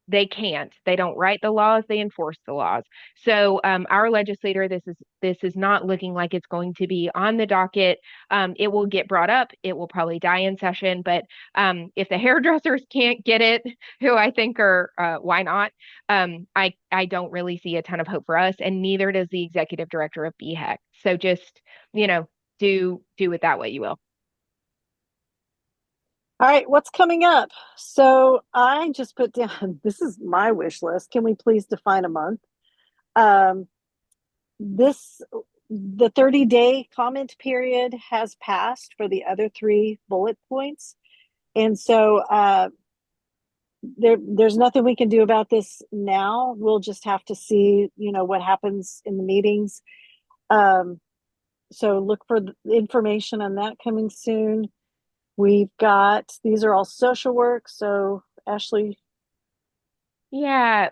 They can't. They don't write the laws. They enforce the laws. So our legislator, this is not looking like it's going to be on the docket. It will get brought up. It will probably die in session. But if the hairdressers can't get it, who I think are, why not? I don't really see a ton of hope for us, and neither does the executive director of BHEC. So just do with that what you will. All right, what's coming up? So I just put down, this is my wish list. Can we please define a month? The 30-day comment period has passed for the other 3 bullet points. And so there's nothing we can do about this now. We'll just have to see, what happens in the meetings. So look for the information on that coming soon. We've got, these are all social work. So Ashley. Yeah,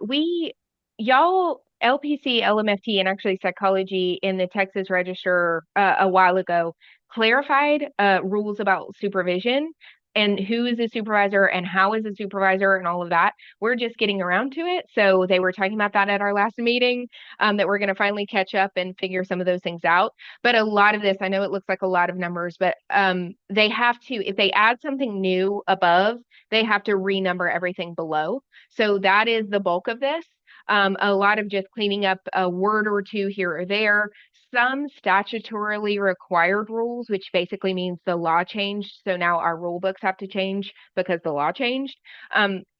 y'all, LPC, LMFT, and actually psychology in the Texas Register a while ago clarified rules about supervision and who is a supervisor and how is a supervisor and all of that. We're just getting around to it. So they were talking about that at our last meeting, that we're going to finally catch up and figure some of those things out. But a lot of this, I know it looks like a lot of numbers, but they have to, if they add something new above, they have to renumber everything below. So that is the bulk of this. A lot of just cleaning up a word or two here or there. Some statutorily required rules, which basically means the law changed. So now our rule books have to change because the law changed.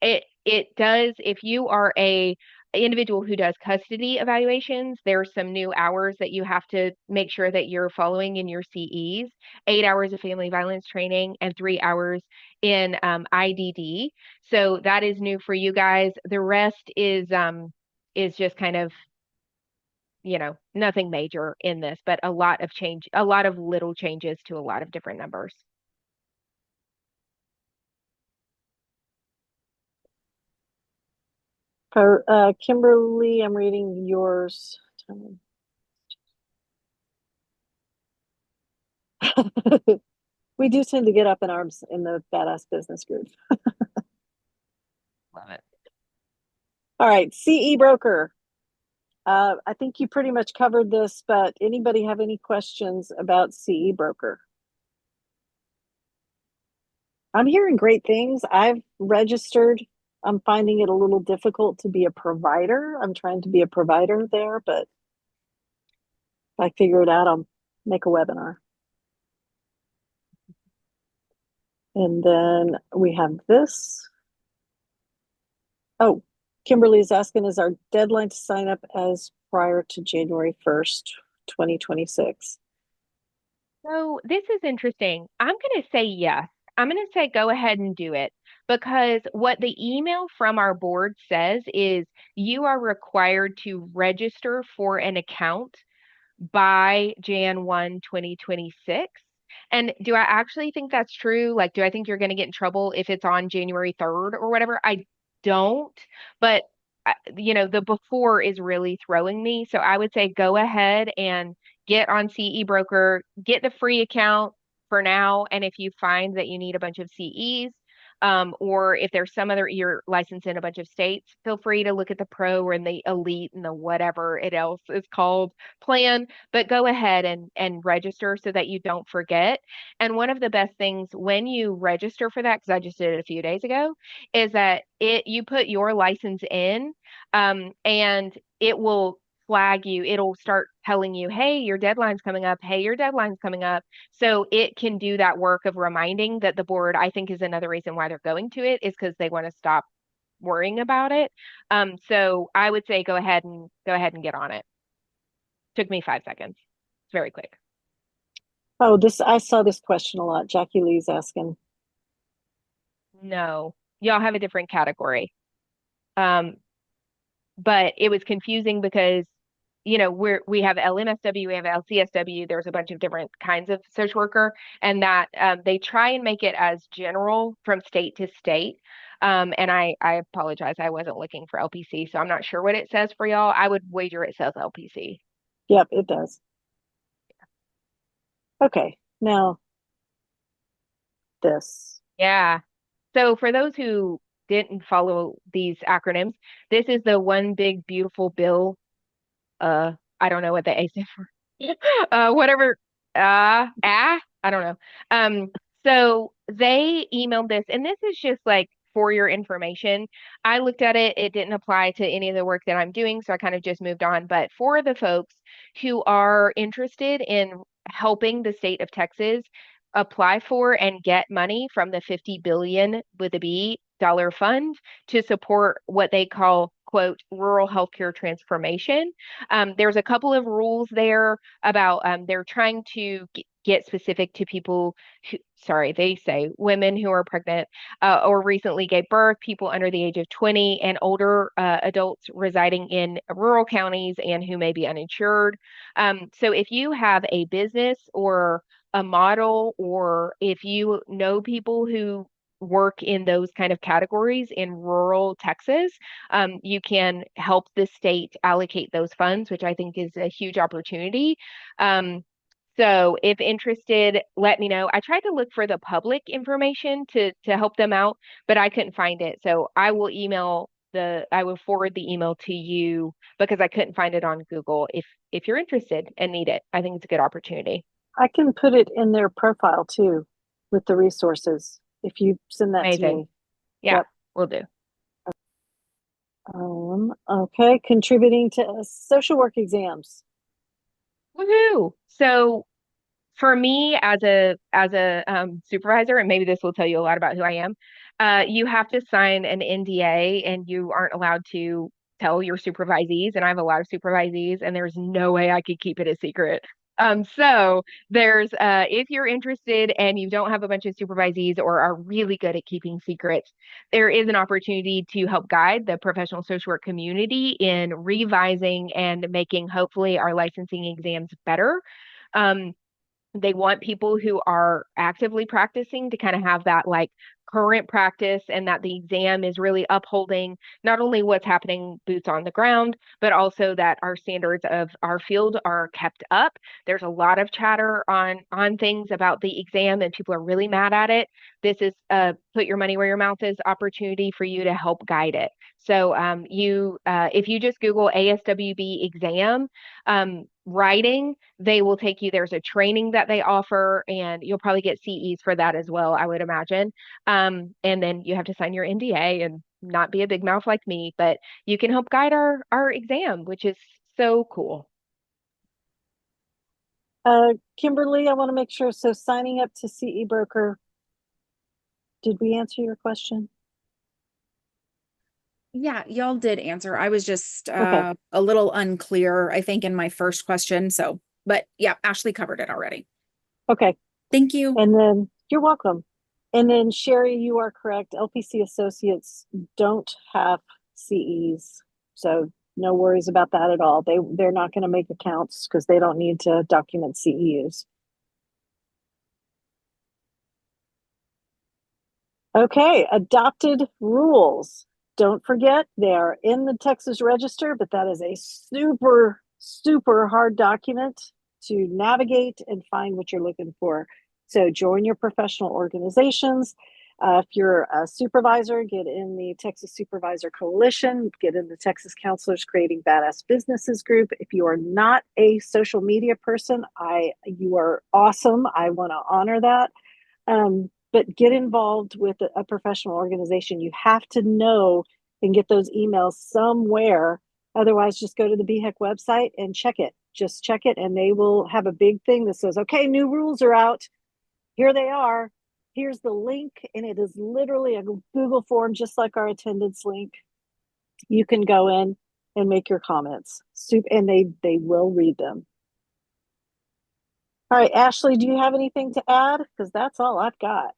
It does, if you are a individual who does custody evaluations, there's some new hours that you have to make sure that you're following in your CEs, 8 hours of family violence training and 3 hours in IDD. So that is new for you guys. The rest is just kind of, nothing major in this, but a lot of change, a lot of little changes to a lot of different numbers. For Kimberly, I'm reading yours. We do tend to get up in arms in the Badass Business Group. Love it. All right, CE broker. I think you pretty much covered this, but anybody have any questions about CE broker? I'm hearing great things. I've registered. I'm finding it a little difficult to be a provider. I'm trying to be a provider there, but if I figure it out, I'll make a webinar. And then we have this. Oh, Kimberly's asking, is our deadline to sign up as prior to January 1st, 2026? So this is interesting. I'm going to say yes. I'm going to say go ahead and do it, because what the email from our board says is you are required to register for an account by Jan 1, 2026. And do I actually think that's true? Like, do I think you're going to get in trouble if it's on January 3rd or whatever? I don't, but the before is really throwing me. So I would say go ahead and get on CE broker, get the free account for now. And if you find that you need a bunch of CEs, or if there's some other, you're licensed in a bunch of states, feel free to look at the pro and the elite and the whatever it else is called plan, but go ahead and register so that you don't forget. And one of the best things when you register for that, because I just did it a few days ago, is that you put your license in, and it will flag you. It'll start telling you, hey, your deadline's coming up. Hey, your deadline's coming up. So it can do that work of reminding that the board, I think, is another reason why they're going to it, is because they want to stop worrying about it. So I would say go ahead and get on it. Took me 5 seconds. It's very quick. Oh, I saw this question a lot. Jackie Lee's asking. No, y'all have a different category. But it was confusing because we have LMFW, we have LCSW, there's a bunch of different kinds of social worker, and that they try and make it as general from state to state. And I apologize, I wasn't looking for LPC, so I'm not sure what it says for y'all. I would wager it says LPC. Yep, it does. Okay, now this. Yeah. So for those who didn't follow these acronyms, this is the one big beautiful bill. I don't know what the A stands for. Whatever. I don't know. So they emailed this, and this is just like for your information. I looked at it. It didn't apply to any of the work that I'm doing, so I kind of just moved on. But for the folks who are interested in helping the state of Texas apply for and get money from the 50 billion with a B dollar fund to support what they call, quote, rural healthcare transformation. There's a couple of rules there about they're trying to get specific to people who, they say women who are pregnant or recently gave birth, people under the age of 20, and older adults residing in rural counties and who may be uninsured. So if you have a business or a model, or if you know people who work in those kind of categories in rural Texas, you can help the state allocate those funds, which I think is a huge opportunity. So if interested, let me know. I tried to look for the public information to help them out, but I couldn't find it. So I will forward the email to you because I couldn't find it on Google if you're interested and need it. I think it's a good opportunity. I can put it in their profile too with the resources if you send that to Amazing. me. Yeah, Yep. we'll do. Let Awesome. Okay, contributing to social work exams. Woohoo! So for me as a supervisor, and maybe this will tell you a lot about who I am, you have to sign an NDA and you aren't allowed to tell your supervisees. And I have a lot of supervisees, and there's no way I could keep it a secret. So there's if you're interested and you don't have a bunch of supervisees or are really good at keeping secrets, there is an opportunity to help guide the professional social work community in revising and making hopefully our licensing exams better. They want people who are actively practicing to kind of have that like current practice, and that the exam is really upholding not only what's happening boots on the ground, but also that our standards of our field are kept up. There's a lot of chatter on things about the exam, and people are really mad at it. This is a put your money where your mouth is opportunity for you to help guide it. So if you just Google ASWB exam, writing, they will take you. There's a training that they offer, and you'll probably get CEs for that as well, I would imagine. And then you have to sign your NDA and not be a big mouth like me, but you can help guide our exam, which is so cool. Kimberly, I want to make sure. So signing up to CE Broker, did we answer your question? Yeah, y'all did answer. I was just Okay. a little unclear, I think, in my first question. So, but yeah, Ashley covered it already. Okay. Thank you. And then you're welcome. And then Sherry, you are correct. LPC associates don't have CEs. So no worries about that at all. They're not going to make accounts because they don't need to document CEUs. Okay, adopted rules. Don't forget, they are in the Texas Register, but that is a super, super hard document to navigate and find what you're looking for. So join your professional organizations. If you're a supervisor, get in the Texas Supervisor Coalition, get in the Texas Counselors Creating Badass Businesses group. If you are not a social media person, you are awesome. I want to honor that. But get involved with a professional organization. You have to know and get those emails somewhere. Otherwise, just go to the BHEC website and check it. Just check it, and they will have a big thing that says, okay, new rules are out. Here they are. Here's the link, and it is literally a Google form, just like our attendance link. You can go in and make your comments, and they will read them. All right, Ashley, do you have anything to add? Because that's all I've got.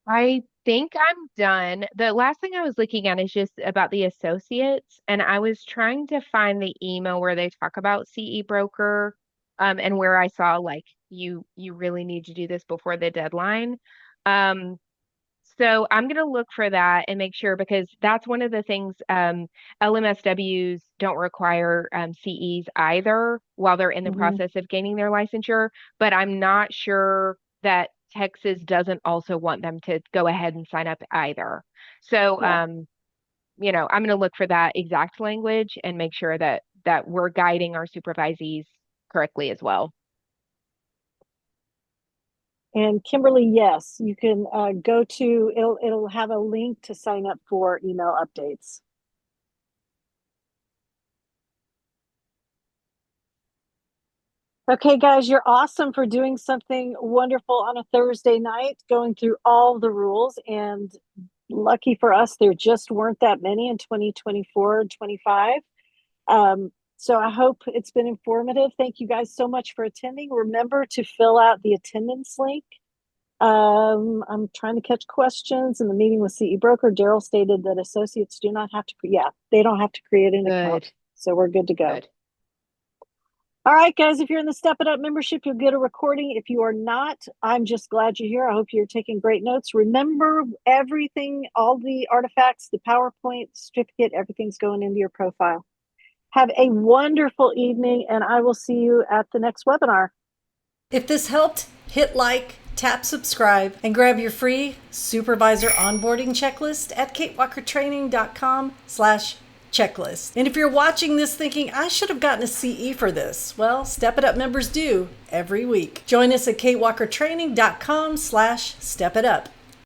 I think I'm done. The last thing I was looking at is just about the associates, and I was trying to find the email where they talk about CE broker, and where I saw like you really need to do this before the deadline. So I'm gonna look for that and make sure, because that's one of the things, LMSWs don't require CEs either while they're in the process of gaining their licensure, but I'm not sure that Texas doesn't also want them to go ahead and sign up either. So, I'm going to look for that exact language and make sure that we're guiding our supervisees correctly as well. And Kimberly, yes, you can go to, it'll have a link to sign up for email updates. Okay, guys, you're awesome for doing something wonderful on a Thursday night, going through all the rules. And lucky for us, there just weren't that many in 2024 and 25. So I hope it's been informative. Thank you guys so much for attending. Remember to fill out the attendance link. I'm trying to catch questions. In the meeting with CE Broker, Daryl stated that associates do not have to, they don't have to create an account. So we're good to go. Good. All right, guys, if you're in the Step It Up membership, you'll get a recording. If you are not, I'm just glad you're here. I hope you're taking great notes. Remember everything, all the artifacts, the PowerPoint, certificate, everything's going into your profile. Have a wonderful evening, and I will see you at the next webinar. If this helped, hit like, tap subscribe, and grab your free supervisor onboarding checklist at katewalkertraining.com/checklist. And if you're watching this thinking, I should have gotten a CE for this, well, Step It Up members do every week. Join us at katewalkertraining.com/stepitup.